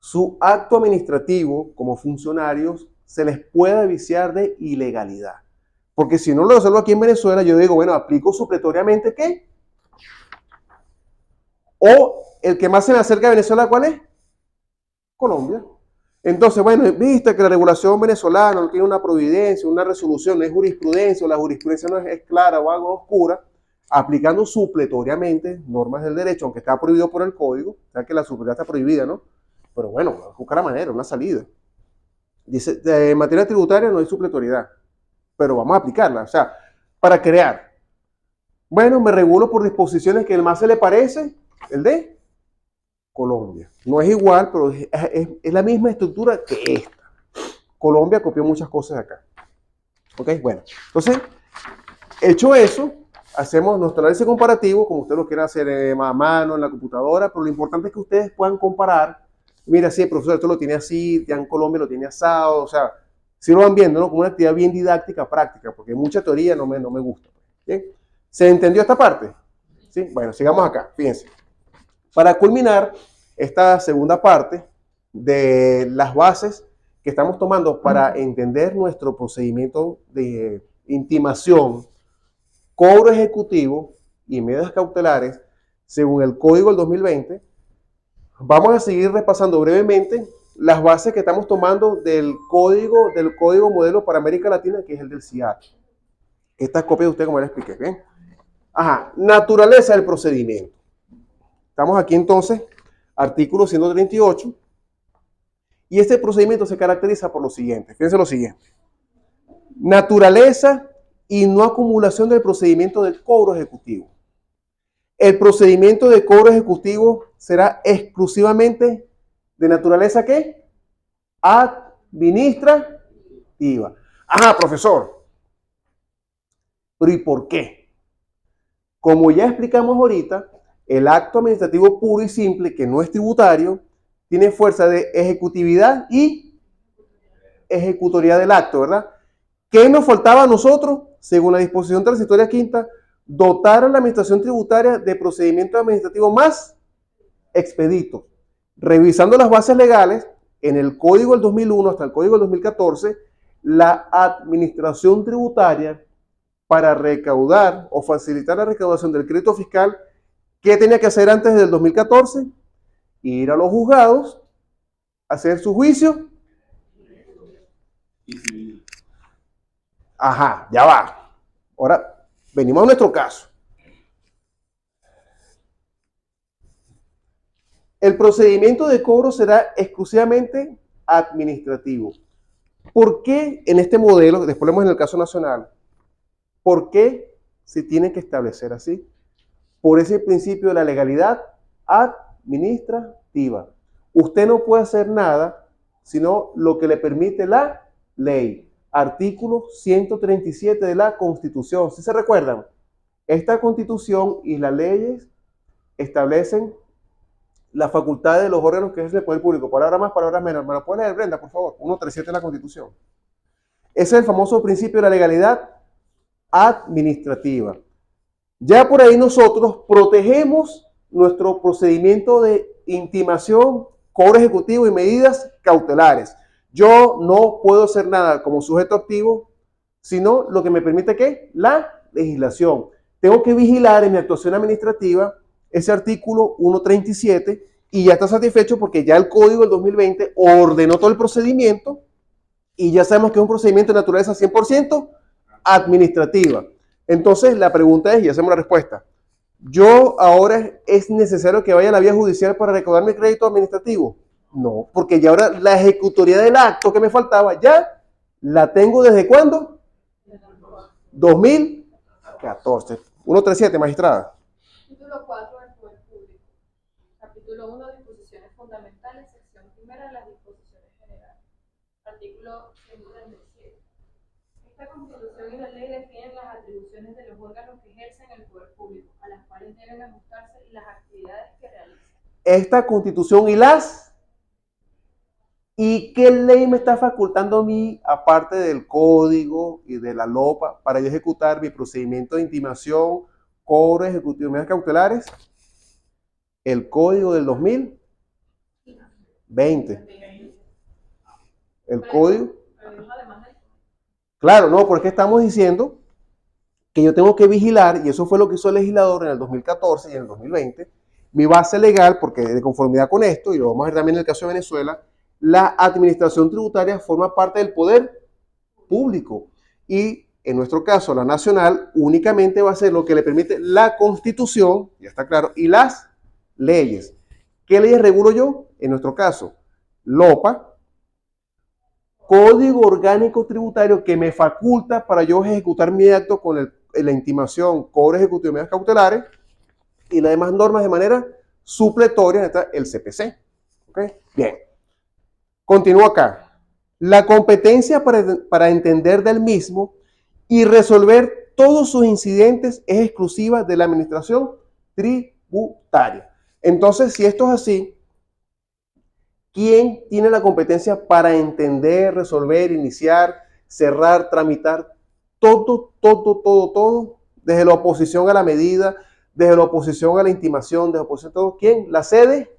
[SPEAKER 1] su acto administrativo como funcionarios se les pueda viciar de ilegalidad. Porque si no lo resuelvo aquí en Venezuela, yo digo, bueno, aplico supletoriamente ¿qué? O el que más se me acerca a Venezuela, ¿cuál es? Colombia. Entonces, bueno, viste que la regulación venezolana no tiene una providencia, una resolución, no es jurisprudencia, o la jurisprudencia no es clara o algo oscura, aplicando supletoriamente normas del derecho, aunque está prohibido por el código, o sea que la supletoriedad está prohibida, ¿no? Pero bueno, vamos a buscar la manera, una salida. Dice, en materia tributaria no hay supletoriedad, pero vamos a aplicarla, o sea, para crear. Bueno, me regulo por disposiciones que el más se le parece, el de Colombia. No es igual, pero es la misma estructura que esta. Colombia copió muchas cosas de acá. ¿Ok? Bueno, entonces, hecho eso, hacemos nuestro análisis comparativo, como ustedes lo quieran hacer a mano, en la computadora, pero lo importante es que ustedes puedan comparar. Mira, sí, el profesor, esto lo tiene así, ya en Colombia lo tiene asado, o sea, si lo van viendo, ¿no? Como una actividad bien didáctica, práctica, porque mucha teoría no me gusta. ¿Sí? ¿Se entendió esta parte? ¿Sí? Bueno, sigamos acá, fíjense. Para culminar esta segunda parte de las bases que estamos tomando para entender nuestro procedimiento de intimación, cobro ejecutivo y medidas cautelares, según el Código del 2020, vamos a seguir repasando brevemente las bases que estamos tomando del código modelo para América Latina, que es el del CIAT. Esta copia de usted, como les expliqué, ¿bien? Ajá, naturaleza del procedimiento. Estamos aquí entonces, artículo 138, y este procedimiento se caracteriza por lo siguiente. Fíjense lo siguiente. Naturaleza y no acumulación del procedimiento de cobro ejecutivo. El procedimiento de cobro ejecutivo será exclusivamente de naturaleza ¿qué? Administrativa. Ajá, profesor. ¿Pero y por qué? Como ya explicamos ahorita, el acto administrativo puro y simple, que no es tributario, tiene fuerza de ejecutividad y ejecutoriedad del acto, ¿verdad? ¿Qué nos faltaba a nosotros, según la disposición transitoria quinta? Dotar a la administración tributaria de procedimientos administrativos más expeditos. Revisando las bases legales, en el Código del 2001 hasta el Código del 2014, la administración tributaria para recaudar o facilitar la recaudación del crédito fiscal, ¿qué tenía que hacer antes del 2014? Ir a los juzgados, hacer su juicio. Ajá, ya va. Ahora, venimos a nuestro caso. El procedimiento de cobro será exclusivamente administrativo. ¿Por qué en este modelo, después lo vemos en el caso nacional, por qué se tiene que establecer así? Por ese principio de la legalidad administrativa. Usted no puede hacer nada sino lo que le permite la ley. Artículo 137 de la Constitución. ¿Sí se recuerdan? esta Constitución y las leyes establecen la facultad de los órganos que es el poder público. Palabras más, palabras menos. ¿Me lo puede leer, Brenda, por favor? 137 de la Constitución. Ese es el famoso principio de la legalidad administrativa. Ya por ahí nosotros protegemos nuestro procedimiento de intimación, cobro ejecutivo y medidas cautelares. Yo no puedo hacer nada como sujeto activo, sino lo que me permite ¿qué? La legislación. Tengo que vigilar en mi actuación administrativa ese artículo 137 y ya está satisfecho porque ya el Código del 2020 ordenó todo el procedimiento y ya sabemos que es un procedimiento de naturaleza 100% administrativa. Entonces la pregunta es, y hacemos la respuesta, ¿yo ahora es necesario que vaya a la vía judicial para recaudar mi crédito administrativo? No, porque ya ahora la ejecutoría del acto que me faltaba ya la tengo ¿desde cuándo? 2014. 137, magistrada.
[SPEAKER 3] Título 4 del Poder Público. Capítulo 1, disposiciones fundamentales, sección primera, las disposiciones generales. Artículo 137. Esta Constitución y la ley definen las atribuciones de los órganos que ejercen el poder público, a las cuales deben ajustarse las actividades que realizan.
[SPEAKER 1] Esta Constitución y las... ¿Y qué ley me está facultando a mí, aparte del Código y de la LOPA, para yo ejecutar mi procedimiento de intimación, cobro ejecutivo y medidas cautelares? El Código del 2020. El Código. Claro, no, porque estamos diciendo que yo tengo que vigilar, y eso fue lo que hizo el legislador en el 2014 y en el 2020, mi base legal, porque de conformidad con esto, y lo vamos a ver también en el caso de Venezuela, la administración tributaria forma parte del poder público y en nuestro caso la nacional únicamente va a ser lo que le permite la Constitución, ya está claro, y las leyes. ¿Qué leyes regulo yo? En nuestro caso, LOPA, Código Orgánico Tributario que me faculta para yo ejecutar mi acto con la intimación, cobro ejecutivo y medidas cautelares y las demás normas de manera supletoria, está el CPC. ¿Ok? Bien. Continúo acá. La competencia para entender del mismo y resolver todos sus incidentes es exclusiva de la administración tributaria. Entonces, si esto es así, ¿quién tiene la competencia para entender, resolver, iniciar, cerrar, tramitar? Todo, desde la oposición a la medida, desde la oposición a la intimación, desde la oposición a todo. ¿Quién? La sede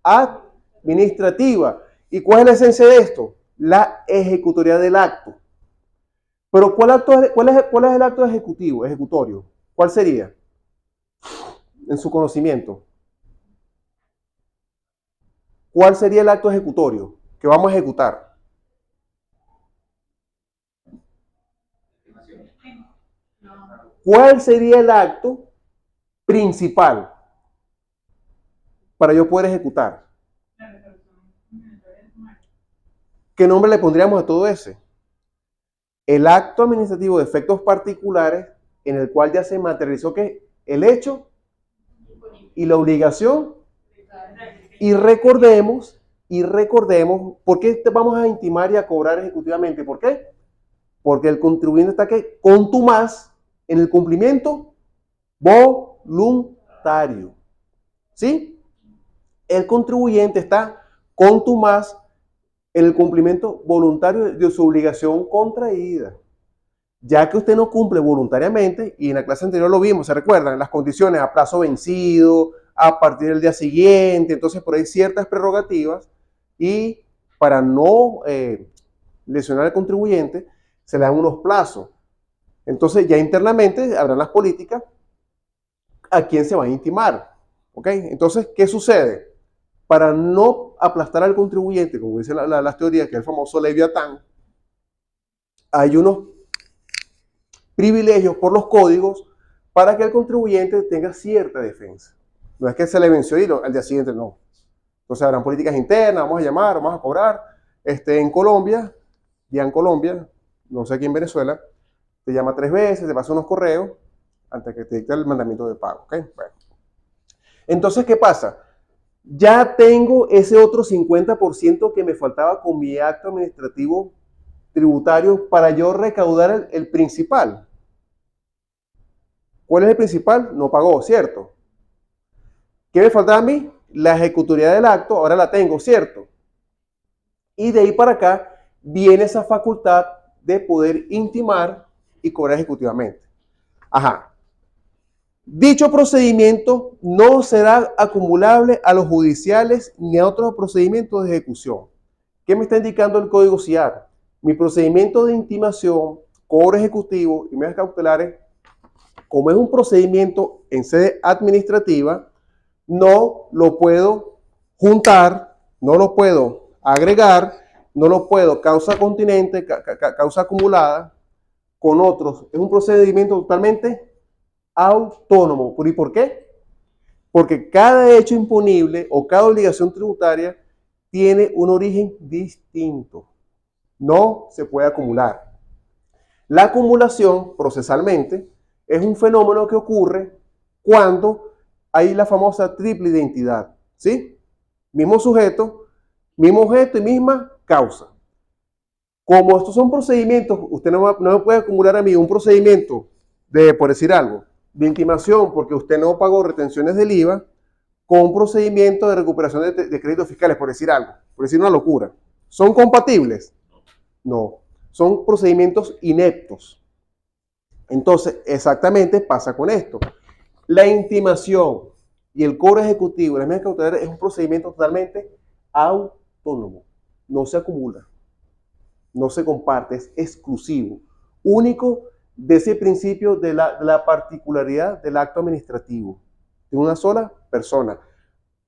[SPEAKER 1] administrativa. ¿Y cuál es la esencia de esto? La ejecutoría del acto. Pero ¿cuál es el acto ejecutorio? ¿Cuál sería? En su conocimiento. ¿Cuál sería el acto ejecutorio que vamos a ejecutar? ¿Cuál sería el acto principal para yo poder ejecutar? ¿Qué nombre le pondríamos a todo ese? El acto administrativo de efectos particulares en el cual ya se materializó ¿qué? El hecho y la obligación. Y recordemos, ¿por qué vamos a intimar y a cobrar ejecutivamente? ¿Por qué? Porque el contribuyente está ¿qué? Contumaz en el cumplimiento voluntario. ¿Sí? El contribuyente está contumaz en el cumplimiento voluntario de su obligación contraída. Ya que usted no cumple voluntariamente, y en la clase anterior lo vimos, ¿se recuerdan? Las condiciones a plazo vencido, a partir del día siguiente, entonces por ahí ciertas prerrogativas, y para no lesionar al contribuyente, se le dan unos plazos. Entonces ya internamente habrán las políticas a quién se va a intimar. ¿Ok? Entonces, ¿qué sucede? Para no aplastar al contribuyente, como dicen las teorías, que es el famoso Leviatán, hay unos privilegios por los códigos para que el contribuyente tenga cierta defensa. No es que se le venció y al día siguiente no. Entonces habrán políticas internas, vamos a llamar, vamos a cobrar. En Colombia, ya en Colombia, no sé aquí en Venezuela, te llama 3 veces, te pasa unos correos antes que te dicte el mandamiento de pago. ¿Okay? Bueno. Entonces, ¿qué pasa? Ya tengo ese otro 50% que me faltaba con mi acto administrativo tributario para yo recaudar el principal. ¿Cuál es el principal? No pagó, ¿cierto? ¿Qué me faltaba a mí? La ejecutoriedad del acto, ahora la tengo, ¿cierto? Y de ahí para acá viene esa facultad de poder intimar y cobrar ejecutivamente. Ajá. Dicho procedimiento no será acumulable a los judiciales ni a otros procedimientos de ejecución. ¿Qué me está indicando el Código CIAR? Mi procedimiento de intimación, cobro ejecutivo y medidas cautelares, como es un procedimiento en sede administrativa, no lo puedo juntar, no lo puedo agregar, no lo puedo causa continente, causa acumulada con otros. Es un procedimiento totalmente autónomo. ¿Y por qué? Porque cada hecho imponible o cada obligación tributaria tiene un origen distinto. No se puede acumular. La acumulación procesalmente es un fenómeno que ocurre cuando hay la famosa triple identidad, ¿sí? Mismo sujeto, mismo objeto y misma causa. Como estos son procedimientos, usted no me puede acumular a mí un procedimiento de, por decir algo, de intimación porque usted no pagó retenciones del IVA con un procedimiento de recuperación de créditos fiscales, por decir algo, por decir una locura. ¿Son compatibles? No, son procedimientos ineptos. Entonces, exactamente pasa con esto. La intimación y el cobro ejecutivo, las medidas cautelares, es un procedimiento totalmente autónomo. No se acumula, no se comparte, es exclusivo, único de ese principio de la particularidad del acto administrativo, de una sola persona.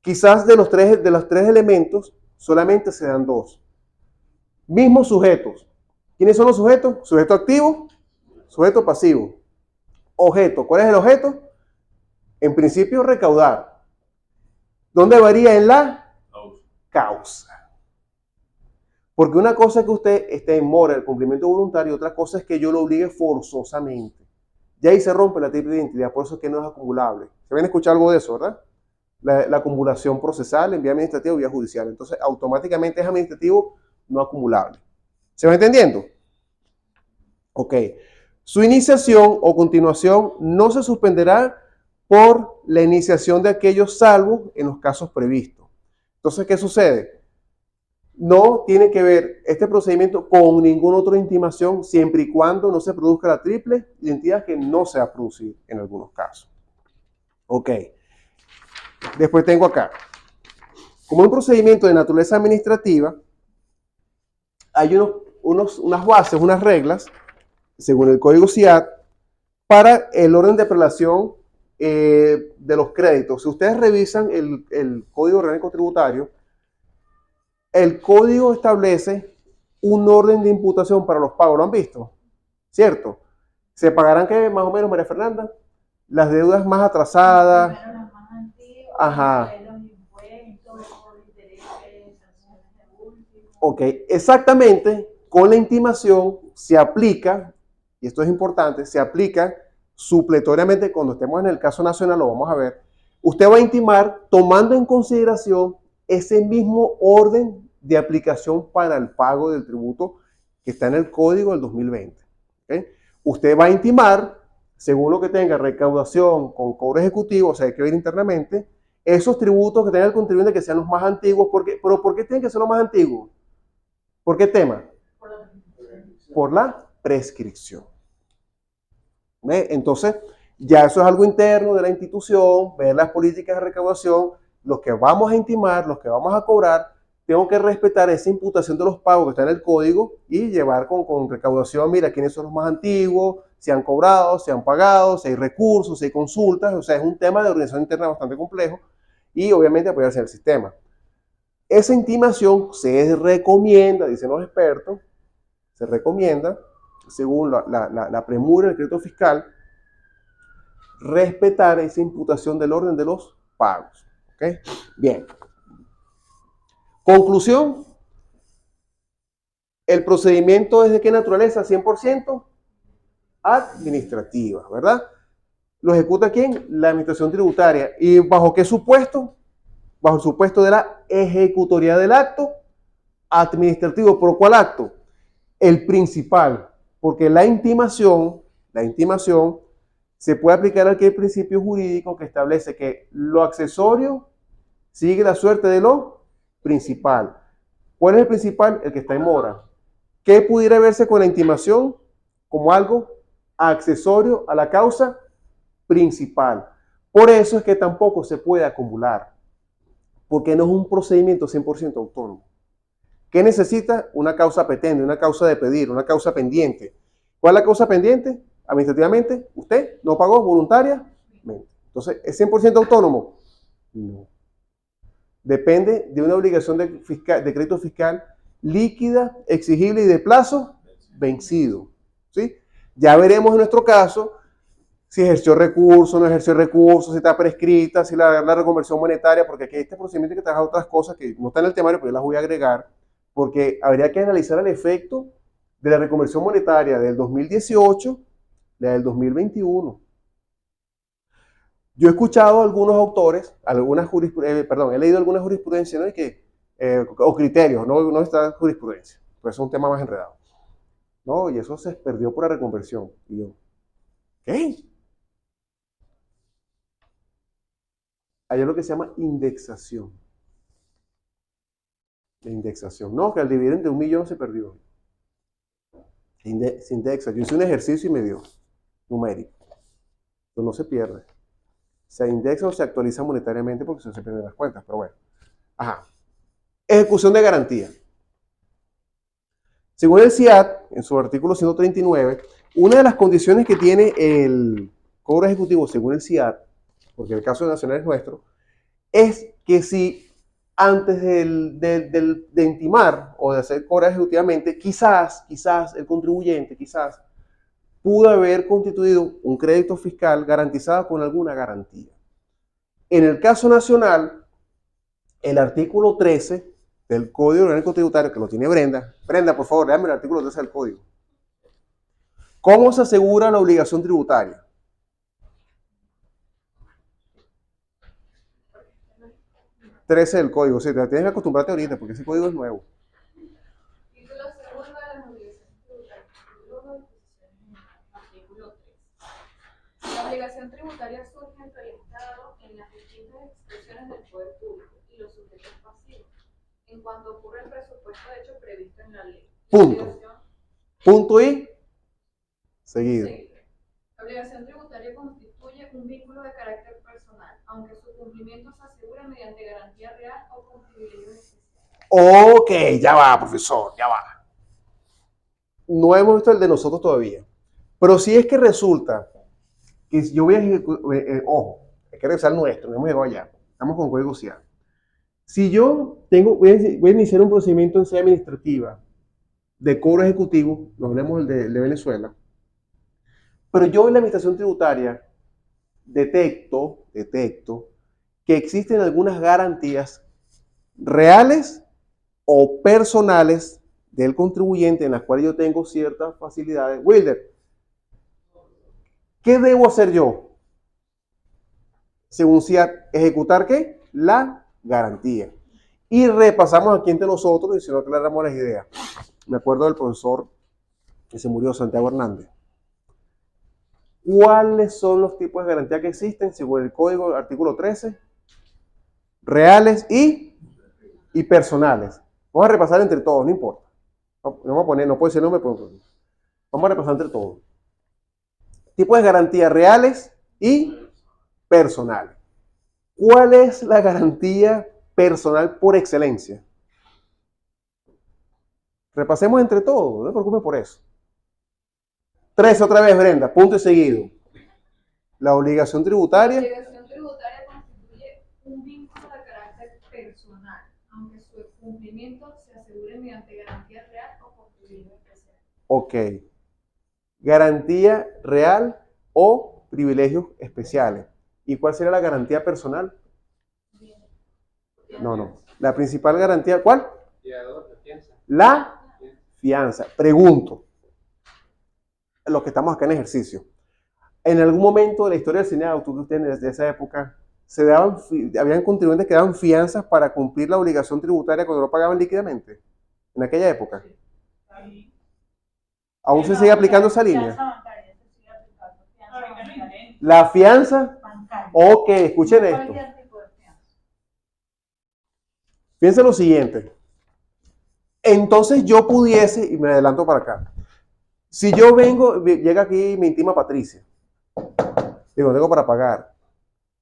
[SPEAKER 1] Quizás de los tres elementos, solamente se dan dos. Mismos sujetos. ¿Quiénes son los sujetos? Sujeto activo, sujeto pasivo. Objeto. ¿Cuál es el objeto? En principio, recaudar. ¿Dónde varía? En la causa. Porque una cosa es que usted esté en mora del cumplimiento voluntario, otra cosa es que yo lo obligue forzosamente. Ya ahí se rompe la triple identidad, por eso es que no es acumulable. ¿Se ven a escuchar algo de eso, verdad? La acumulación procesal en vía administrativa o vía judicial. Entonces, automáticamente es administrativo, no acumulable. ¿Se va entendiendo? Ok. Su iniciación o continuación no se suspenderá por la iniciación de aquellos salvos en los casos previstos. Entonces, ¿qué sucede? No tiene que ver este procedimiento con ninguna otra intimación siempre y cuando no se produzca la triple identidad, que no se va a producir en algunos casos. Ok. Después tengo acá, como un procedimiento de naturaleza administrativa, hay unas bases, unas reglas, según el Código CIAT, para el orden de prelación de los créditos. Si ustedes revisan el Código Orgánico Tributario, el código establece un orden de imputación para los pagos. ¿Lo han visto? ¿Cierto? Se pagarán, ¿qué más o menos, María Fernanda? Las deudas más atrasadas.
[SPEAKER 4] Primero las más antiguas,
[SPEAKER 1] Ajá.
[SPEAKER 4] después los impuestos, los intereses, sanciones de último.
[SPEAKER 1] Ok, exactamente. Con la intimación se aplica, y esto es importante, se aplica supletoriamente cuando estemos en el caso nacional, lo vamos a ver. Usted va a intimar tomando en consideración ese mismo orden de aplicación para el pago del tributo que está en el código del 2020. ¿Okay? Usted va a intimar, según lo que tenga recaudación con cobro ejecutivo, o sea, hay que ver internamente, esos tributos que tenga el contribuyente que sean los más antiguos. ¿Pero por qué tienen que ser los más antiguos? ¿Por qué tema? Por la prescripción. ¿Ve? Entonces, ya eso es algo interno de la institución, ver las políticas de recaudación. Los que vamos a intimar, los que vamos a cobrar, tengo que respetar esa imputación de los pagos que está en el código y llevar con recaudación, mira, quiénes son los más antiguos, si han cobrado, si han pagado, si hay recursos, si hay consultas. O sea, es un tema de organización interna bastante complejo y obviamente apoyarse en el sistema. Esa intimación se recomienda, dicen los expertos, se recomienda, según la premura del crédito fiscal, respetar esa imputación del orden de los pagos. ¿Okay? Bien. Conclusión. El procedimiento es de qué naturaleza? 100% administrativa, ¿verdad? ¿Lo ejecuta quién? La administración tributaria. ¿Y bajo qué supuesto? Bajo el supuesto de la ejecutoriedad del acto administrativo. ¿Por cuál acto? El principal. Porque la intimación se puede aplicar aquí el principio jurídico que establece que lo accesorio sigue la suerte de lo principal. ¿Cuál es el principal? El que está en mora. ¿Qué pudiera verse con la intimación? Como algo accesorio a la causa principal. Por eso es que tampoco se puede acumular, porque no es un procedimiento 100% autónomo. ¿Qué necesita? Una causa petente, una causa de pedir, una causa pendiente. ¿Cuál es la causa pendiente? Administrativamente, usted no pagó voluntariamente. Entonces, ¿es 100% autónomo? No. Depende de una obligación de crédito fiscal líquida, exigible y de plazo vencido. ¿Sí? Ya veremos en nuestro caso si ejerció recurso, no ejerció recurso, si está prescrita, si la reconversión monetaria, porque aquí este procedimiento hay que trabajar otras cosas que no están en el temario, pero yo las voy a agregar, porque habría que analizar el efecto de la reconversión monetaria del 2018, la del 2021. Yo he escuchado a algunos autores, he leído alguna jurisprudencia, ¿no? O criterios, no está jurisprudencia, pero eso es un tema más enredado. No, y eso se perdió por la reconversión. Y yo, ¿qué? Hay lo que se llama indexación. La indexación. No, que al dividir entre 1 millón se perdió. Se indexa. Yo hice un ejercicio y me dio numérico. Pero no se pierde. Se indexa o se actualiza monetariamente porque se pierden las cuentas. Pero bueno. Ajá. Ejecución de garantía. Según el CIAT, en su artículo 139, una de las condiciones que tiene el cobro ejecutivo, según el CIAT, porque el caso nacional es nuestro, es que si antes de intimar o de hacer cobrar ejecutivamente, quizás el contribuyente, pudo haber constituido un crédito fiscal garantizado con alguna garantía. En el caso nacional, el artículo 13 del Código Orgánico Tributario, que lo tiene Brenda. Brenda, por favor, léame el artículo 13 del Código. ¿Cómo se asegura la obligación tributaria? Del código, sí, te tienes que acostumbrarte ahorita porque ese código es nuevo.
[SPEAKER 3] Título segundo de las obligaciones tributarias. Artículo 3. La obligación tributaria surge entre el Estado en las distintas expresiones del poder público y los sujetos pasivos, en cuanto ocurre el presupuesto de hecho previsto en la ley.
[SPEAKER 1] Punto y seguido.
[SPEAKER 3] La obligación tributaria constituye un vínculo de carácter personal, aunque su cumplimiento se asegura mediante garantía real o con privilegios especiales.
[SPEAKER 1] Ok, ya va, profesor, ya va. No hemos visto el de nosotros todavía. Pero si es que resulta que yo voy a ejecutar, ojo, hay que revisar el nuestro, no hemos llegado allá. Estamos con código CIAT. Si yo voy a iniciar un procedimiento en sede administrativa de cobro ejecutivo, nos hablemos de Venezuela, pero yo en la administración tributaria detecto que existen algunas garantías reales o personales del contribuyente en las cuales yo tengo ciertas facilidades. Wilder, ¿qué debo hacer yo? Según CIAT, ¿ejecutar qué? La garantía. Y repasamos aquí entre nosotros y si no aclaramos las ideas. Me acuerdo del profesor que se murió, Santiago Hernández. ¿Cuáles son los tipos de garantía que existen según el código artículo 13? Reales y personales. Vamos a repasar entre todos, no importa. No vamos a poner, no puede ser nombre, pero vamos a repasar entre todos. Tipos de garantía reales y personales. ¿Cuál es la garantía personal por excelencia? Repasemos entre todos, no me preocupe por eso. 13 otra vez, Brenda, punto y seguido. La obligación tributaria.
[SPEAKER 3] La obligación tributaria constituye un vínculo de carácter personal, aunque su cumplimiento se asegure mediante garantía real o con privilegios especiales. Ok.
[SPEAKER 1] Garantía real o privilegios especiales. ¿Y cuál sería la garantía personal? No. La principal garantía, ¿cuál? La fianza. Pregunto. Los que estamos acá en ejercicio. En algún momento de la historia del cine de autor que ustedes desde esa época, habían contribuyentes que daban fianzas para cumplir la obligación tributaria cuando no pagaban líquidamente. En aquella época. ¿Aún se sigue aplicando esa línea? La fianza,
[SPEAKER 4] bancaria.
[SPEAKER 1] ok, escuchen
[SPEAKER 4] No
[SPEAKER 1] esto.
[SPEAKER 4] cualquier tipo de fianza.
[SPEAKER 1] Piensen lo siguiente. Entonces yo pudiese, y me adelanto para acá, si yo vengo, llega aquí mi íntima Patricia, digo, no tengo para pagar,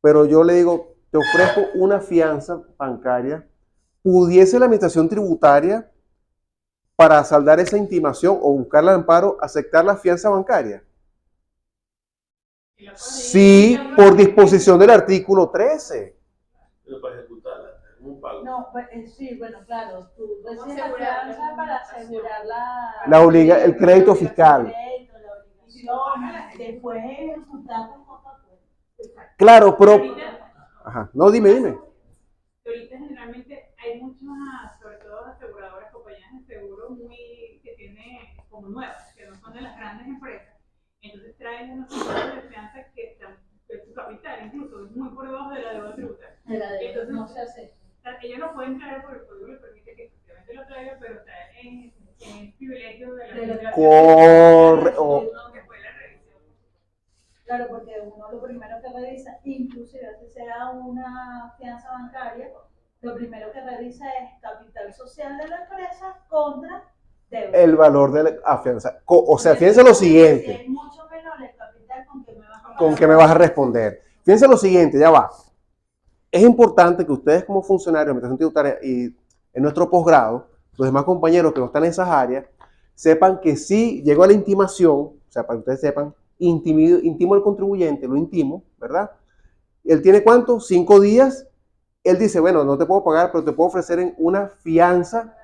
[SPEAKER 1] pero yo le digo, te ofrezco una fianza bancaria, pudiese la administración tributaria para saldar esa intimación o buscar el amparo, aceptar la fianza bancaria. Sí, por disposición del artículo 13.
[SPEAKER 2] Pero para ejecutarla, es un pago.
[SPEAKER 4] No, pues, sí, bueno, claro, tú recibes la fianza para asegurar
[SPEAKER 1] El crédito fiscal.
[SPEAKER 4] la obligación, después ejecutar con contrato.
[SPEAKER 1] Claro, pero...
[SPEAKER 6] Ahorita,
[SPEAKER 1] Ajá, no, dime.
[SPEAKER 6] ahorita generalmente hay muchas, sobre todo aseguradoras, compañías de seguro que tienen como nuevas, que no son de las grandes empresas. Entonces traen unos tipos de fianza que están, que su capital incluso es muy por debajo de la deuda tributaria.
[SPEAKER 4] De la deuda
[SPEAKER 6] Entonces,
[SPEAKER 4] no se hace.
[SPEAKER 6] ellos no pueden traer porque el código les permite que efectivamente lo traigan, pero traen en privilegio de la
[SPEAKER 1] Correcto.
[SPEAKER 6] que fue la revisión.
[SPEAKER 4] Claro, porque uno lo primero que revisa, inclusive si sea una fianza bancaria, lo primero que revisa es capital social de la empresa contra deuda.
[SPEAKER 1] El valor de la fianza. O sea, fíjense lo
[SPEAKER 4] Si
[SPEAKER 1] siguiente.
[SPEAKER 4] es mucho menor el capital, ¿con qué me vas a pagar?
[SPEAKER 1] ¿Con qué me vas a responder? Fíjense lo siguiente, ya va. Es importante que ustedes como funcionarios de administración tributaria y en nuestro posgrado, los demás compañeros que no están en esas áreas, sepan que si llegó a la intimación, o sea, para que ustedes sepan, intimo al contribuyente, lo intimo, ¿verdad? Él tiene ¿cuánto? 5 días. Él dice, bueno, no te puedo pagar, pero te puedo ofrecer en una fianza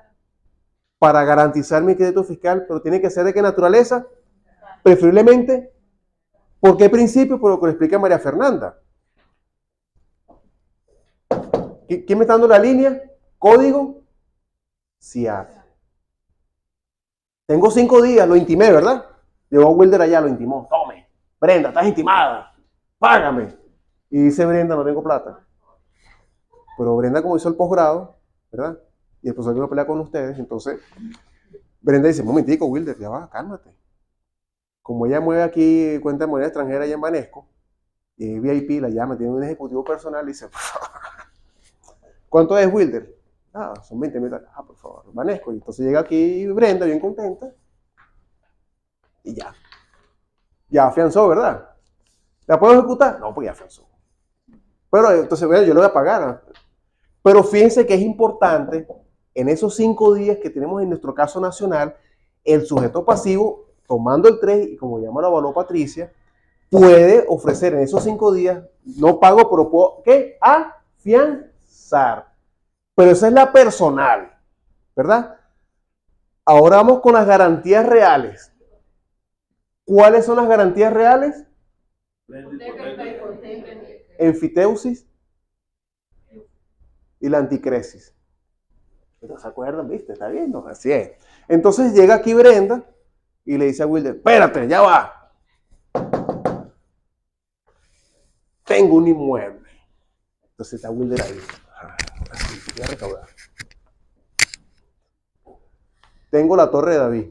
[SPEAKER 1] para garantizar mi crédito fiscal, pero tiene que ser de qué naturaleza, preferiblemente, ¿por qué principio? Por lo que le explica María Fernanda. ¿Quién me está dando la línea? Código CIAT. Tengo 5 días, lo intimé, ¿verdad? Llegó Wilder allá, lo intimó. Tome, Brenda, estás intimada, págame. Y dice Brenda, no tengo plata. Pero Brenda, como hizo el posgrado, ¿verdad? Y el profesor vino a pelear con ustedes, entonces Brenda dice, momentico, Wilder, ya va, cálmate. Como ella mueve aquí cuenta de moneda extranjera allá en Banesco, y es VIP, la llama, tiene un ejecutivo personal, y dice, ¿cuánto es, Wilder? Ah, son 20.000. Ah, por favor, Banesco. Y entonces llega aquí Brenda, bien contenta, y ya. Ya afianzó, ¿verdad? ¿La puedo ejecutar? No, pues ya afianzó. Pero entonces, bueno, yo le voy a pagar. Pero fíjense que es importante, en esos 5 días que tenemos en nuestro caso nacional, el sujeto pasivo, tomando el 3, y como ya me lo avaló Patricia, puede ofrecer en esos 5 días, no pago, pero puedo, ¿qué? Afianzar. Pero esa es la personal, ¿verdad? Ahora vamos con las garantías reales. ¿Cuáles son las garantías reales? Enfiteusis y la anticresis. ¿No se acuerdan? ¿Viste? ¿Está viendo? Así es. Entonces llega aquí Brenda y le dice a Wilder, espérate, ya va. Tengo un inmueble. Entonces está Wilder ahí. Así, voy a recaudar. Tengo la Torre de David.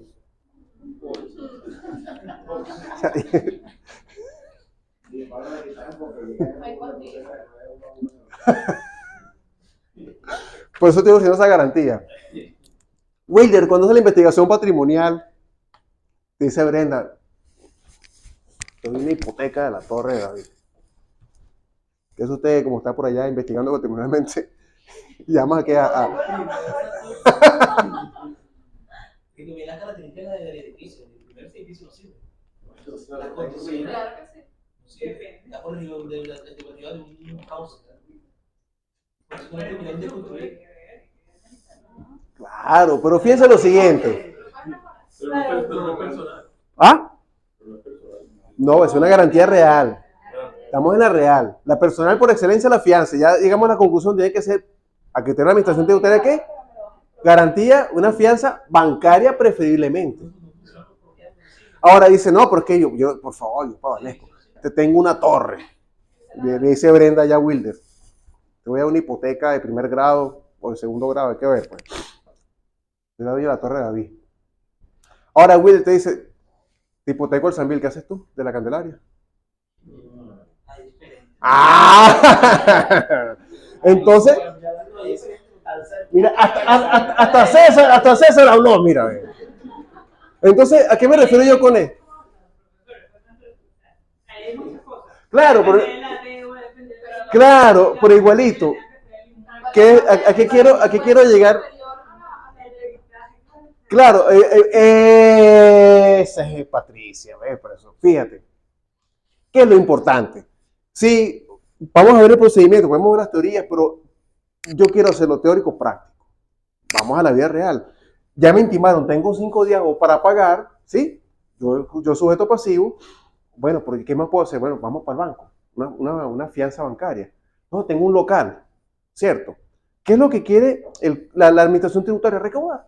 [SPEAKER 1] Por eso estoy ofreciendo esa garantía. Wilder, cuando hace la investigación patrimonial, dice Brenda, te doy una hipoteca de la Torre de David. Que es usted, como está por allá investigando patrimonialmente, llama aquí
[SPEAKER 5] Que me la característica del edificio, el primer edificio no sirve. La construcción
[SPEAKER 3] Claro que sí.
[SPEAKER 5] no sirve. Está por arriba de un cauce. Por eso no hay terminado de construir.
[SPEAKER 1] Claro, pero fíjense lo siguiente.
[SPEAKER 2] Pero no es personal.
[SPEAKER 1] ¿Ah?
[SPEAKER 2] Pero no es personal.
[SPEAKER 1] No, es una garantía real. Estamos en la real. La personal por excelencia la fianza. Ya llegamos a la conclusión, tiene que ser, a que tenga la administración tributaria, ¿qué? Garantía, una fianza bancaria preferiblemente. Ahora dice, no, pero es que yo por favor, yo Banesco, te tengo una torre. Le dice Brenda ya a Wilder, te voy a dar una hipoteca de primer grado o de segundo grado, hay que ver, pues. Yo le doy a la Torre de David. Ahora Wilder te dice, te hipoteco el Sanvil, ¿qué haces tú? De la Candelaria. Ah, entonces, mira, hasta César habló, mira. Ve. Entonces, ¿a qué me refiero yo con esto?
[SPEAKER 6] Hay muchas cosas.
[SPEAKER 1] Claro, pero,
[SPEAKER 6] Depende de la deuda, depende de la-
[SPEAKER 1] claro, pero igualito. ¿A qué quiero llegar? Claro, esa es Patricia, ¿ves? Por eso, fíjate. ¿Qué es lo importante? Sí, vamos a ver el procedimiento, podemos ver las teorías, pero yo quiero hacerlo teórico práctico. Vamos a la vida real. Ya me intimaron, tengo 5 días para pagar, ¿sí? Yo sujeto pasivo. Bueno, porque ¿qué más puedo hacer? Bueno, vamos para el banco, una fianza bancaria. No, tengo un local, ¿cierto? ¿Qué es lo que quiere la administración tributaria recaudar?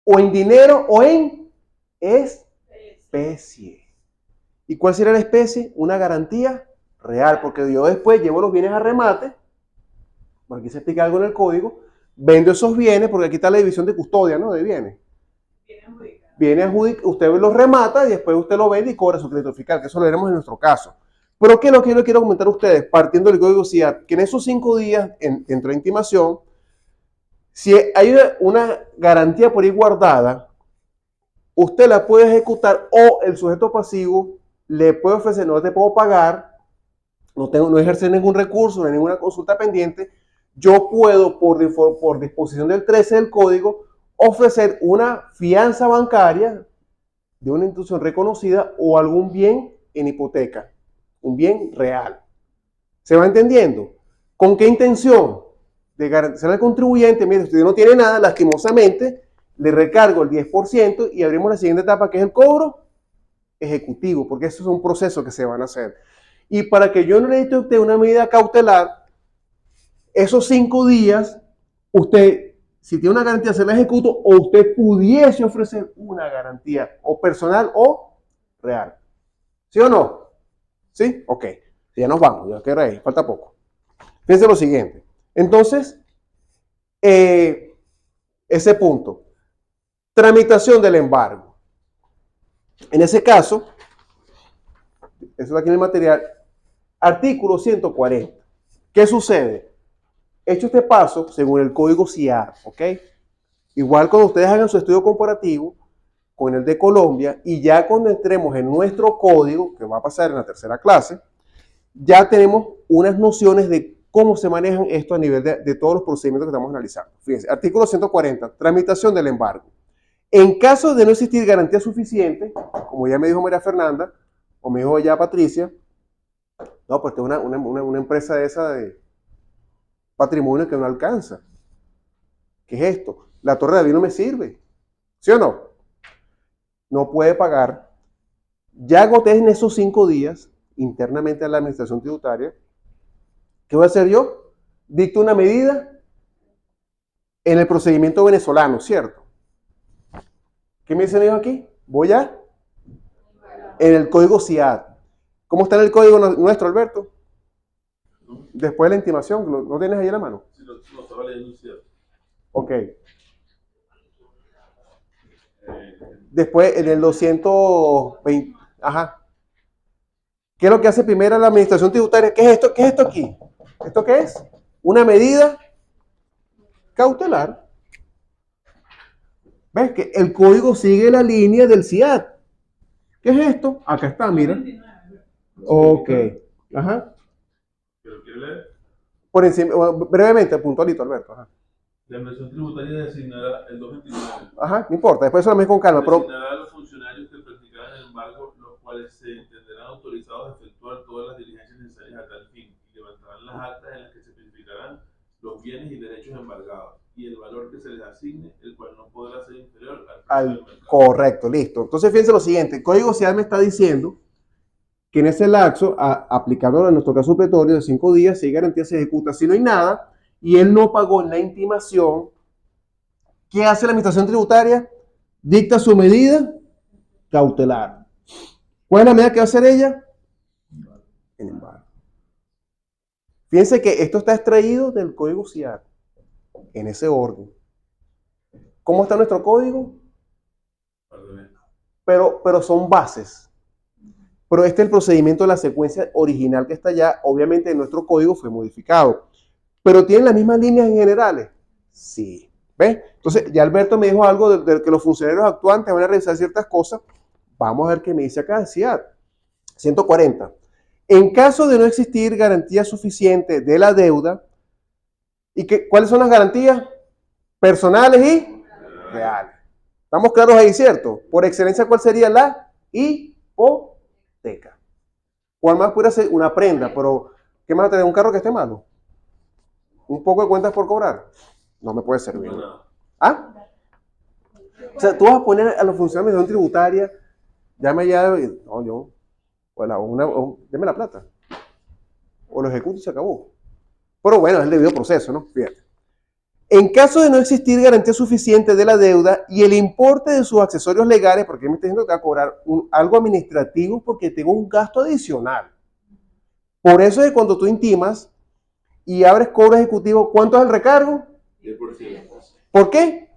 [SPEAKER 1] O en dinero o en especie. ¿Y cuál sería la especie? Una garantía real, porque yo después llevo los bienes a remate, por aquí se explica algo en el código, vendo esos bienes, porque aquí está la división de custodia, ¿no? De bienes. Viene adjudicado, usted los remata y después usted lo vende y cobra su crédito fiscal, que eso lo veremos en nuestro caso. Pero ¿qué es lo que yo les quiero comentar a ustedes? Partiendo del código CIAT, que en esos 5 días, entre intimación, si hay una garantía por ahí guardada, usted la puede ejecutar o el sujeto pasivo le puede ofrecer, no te puedo pagar, no ejercer ningún recurso, no hay ninguna consulta pendiente, yo puedo, por disposición del 13 del código, ofrecer una fianza bancaria de una institución reconocida o algún bien en hipoteca, un bien real. ¿Se va entendiendo? ¿Con qué intención? De garantizar al contribuyente, mire, usted no tiene nada, lastimosamente, le recargo el 10% y abrimos la siguiente etapa, que es el cobro ejecutivo, porque eso es un proceso que se van a hacer. Y para que yo no le dé a usted una medida cautelar, esos 5 días, usted, si tiene una garantía, se la ejecuto, o usted pudiese ofrecer una garantía, o personal o real. ¿Sí o no? ¿Sí? Ok. Ya nos vamos, ya que rey, falta poco. Fíjense lo siguiente. Entonces, ese punto. Tramitación del embargo. En ese caso, eso está aquí en el material, artículo 140. ¿Qué sucede? Hecho este paso, según el código CIAR, ¿ok? Igual cuando ustedes hagan su estudio comparativo con el de Colombia y ya cuando entremos en nuestro código, que va a pasar en la tercera clase, ya tenemos unas nociones de cómo se manejan esto a nivel de todos los procedimientos que estamos analizando. Fíjense, artículo 140, tramitación del embargo. En caso de no existir garantía suficiente, como ya me dijo María Fernanda, o me dijo ya Patricia, no, pues tengo una empresa de esa de patrimonio que no alcanza. ¿Qué es esto? La torre de David no me sirve. ¿Sí o no? No puede pagar. Ya agoté en esos 5 días internamente a la administración tributaria. ¿Qué voy a hacer yo? Dicto una medida en el procedimiento venezolano, ¿cierto? ¿Qué me dicen ellos aquí? Voy a en el código CIAD. ¿Cómo está en el código nuestro, Alberto? Después de la intimación, ¿no tienes ahí en la mano?
[SPEAKER 2] Sí, lo estaba leyendo, ¿cierto?
[SPEAKER 1] Ok. Después, en el 220, ajá. ¿Qué es lo que hace primero la administración tributaria? ¿Qué es esto? ¿Qué es esto aquí? ¿Esto qué es? Una medida cautelar. ¿Ves? Que el código sigue la línea del CIAD. ¿Qué es esto? Acá está, mira. Ok. Ajá.
[SPEAKER 2] ¿Pero quiere leer?
[SPEAKER 1] Por encima, brevemente, puntualito, Alberto. Ajá.
[SPEAKER 2] La administración tributaria designará el 229.
[SPEAKER 1] Ajá, no importa, después solamente con calma. Pero,
[SPEAKER 2] Designará a los funcionarios que practicarán el embargo, los cuales se entenderán autorizados a efectuar todas las diligencias necesarias a tal fin y levantarán las actas en las que se especificarán los bienes y derechos embargados y el valor que se les asigne, el cual no podrá ser inferior al precio del mercado.
[SPEAKER 1] correcto, listo. Entonces, fíjense lo siguiente: el código CIAD me está diciendo que en ese lapso, aplicando en nuestro caso supletorio de 5 días, si hay garantía, se ejecuta. Si no hay nada y él no pagó en la intimación, ¿qué hace la administración tributaria? Dicta su medida cautelar. ¿Cuál es la medida que va a hacer ella? El embargo. Fíjense que esto está extraído del código CIAD, en ese orden. ¿Cómo está nuestro código? Pero son bases. Pero este es el procedimiento de la secuencia original que está allá. Obviamente nuestro código fue modificado. ¿Pero tienen las mismas líneas en generales? Sí. ¿Ves? Entonces, ya Alberto me dijo algo de que los funcionarios actuantes van a realizar ciertas cosas. Vamos a ver qué me dice acá. Decía 140. En caso de no existir garantía suficiente de la deuda, ¿cuáles son las garantías? Personales y reales. ¿Estamos claros ahí, cierto? Por excelencia, ¿cuál sería la hipoteca? ¿Cuál más puede ser? Una prenda, pero ¿qué más tener? ¿Un carro que esté malo? ¿Un poco de cuentas por cobrar? No me puede servir. ¿Ah? O sea, tú vas a poner a los funcionarios de administración tributaria, llame ya, no, yo, deme la plata. O lo ejecuto y se acabó. Pero bueno, es el debido proceso, ¿no? Fíjate. En caso de no existir garantía suficiente de la deuda y el importe de sus accesorios legales, porque me está diciendo que va a cobrar algo administrativo porque tengo un gasto adicional. Por eso es que cuando tú intimas y abres cobro ejecutivo, ¿cuánto es el recargo?
[SPEAKER 2] 10%.
[SPEAKER 1] ¿Por qué?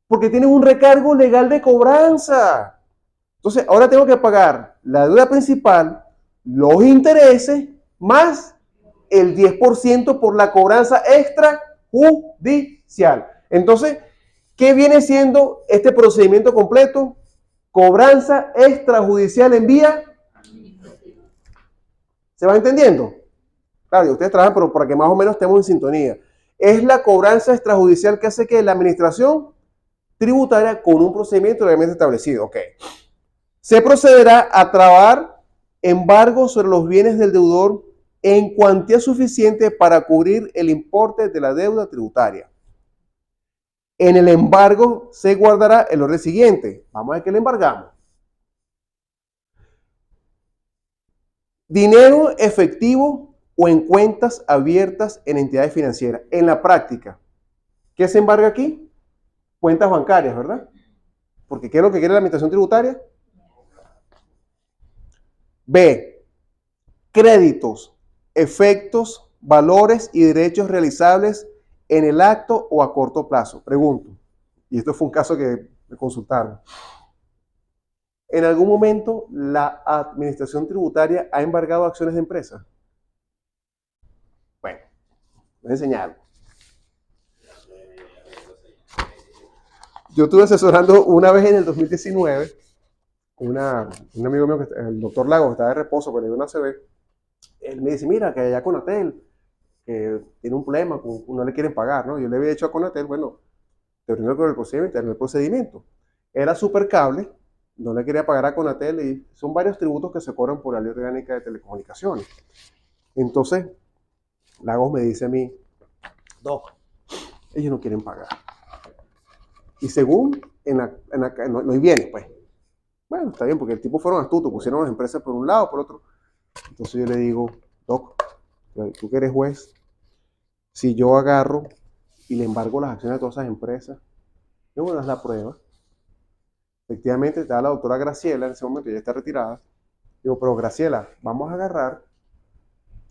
[SPEAKER 1] Porque tienes un recargo legal de cobranza. Entonces, ahora tengo que pagar la deuda principal, los intereses, más el 10% por la cobranza extrajudicial. Entonces, ¿qué viene siendo este procedimiento completo? Cobranza extrajudicial en vía. ¿Se va entendiendo? Claro, y ustedes trabajan, pero para que más o menos estemos en sintonía. Es la cobranza extrajudicial que hace que la administración tributaria con un procedimiento legalmente establecido. Ok. Se procederá a trabar embargos sobre los bienes del deudor en cuantía suficiente para cubrir el importe de la deuda tributaria. En el embargo se guardará el orden siguiente. Vamos a ver qué le embargamos. Dinero efectivo o en cuentas abiertas en entidades financieras. En la práctica, ¿qué se embarga aquí? Cuentas bancarias, ¿verdad? Porque ¿qué es lo que quiere la administración tributaria? B. Créditos, efectos, valores y derechos realizables en el acto o a corto plazo. Pregunto, y esto fue un caso que me consultaron. ¿En algún momento la administración tributaria ha embargado acciones de empresas? Bueno, voy a enseñar. Yo estuve asesorando una vez en el 2019 un amigo mío, el doctor Lago, que estaba de reposo, pero le dio una ACV. Él me dice, mira, que allá Conatel, que tiene un problema, no le quieren pagar, ¿no? Yo le había dicho a Conatel, bueno, terminó con el procedimiento. Era Supercable, no le quería pagar a Conatel y son varios tributos que se cobran por la ley orgánica de telecomunicaciones. Entonces, Lagos me dice a mí, Doc, ellos no quieren pagar. Y según, no hay bienes, pues. Bueno, está bien, porque el tipo fueron astutos, pusieron las empresas por un lado, por otro. Entonces yo le digo, Doc, tú que eres juez, si yo agarro y le embargo las acciones de todas esas empresas, yo me das la prueba. Efectivamente, está la doctora Graciela, en ese momento ya está retirada. Digo, pero Graciela, vamos a agarrar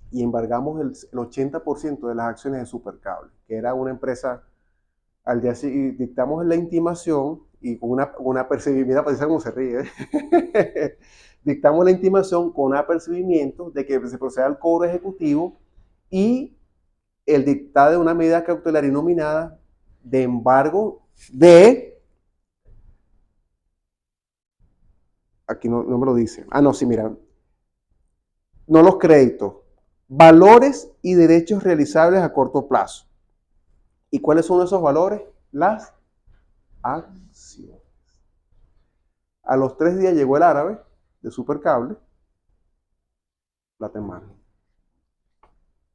[SPEAKER 1] y embargamos el 80% de las acciones de Supercable, que era una empresa, al día siguiente dictamos la intimación y con una apercibimiento, mira, parece como se ríe, dictamos la intimación con un apercibimiento de que se proceda al cobro ejecutivo y el dictado de una medida cautelar inominada de embargo de, aquí no me lo dice, no, sí, mira, no los créditos, valores y derechos realizables a corto plazo. ¿Y cuáles son esos valores? Las acciones. A los 3 días llegó el árabe de Supercable, plata en mano.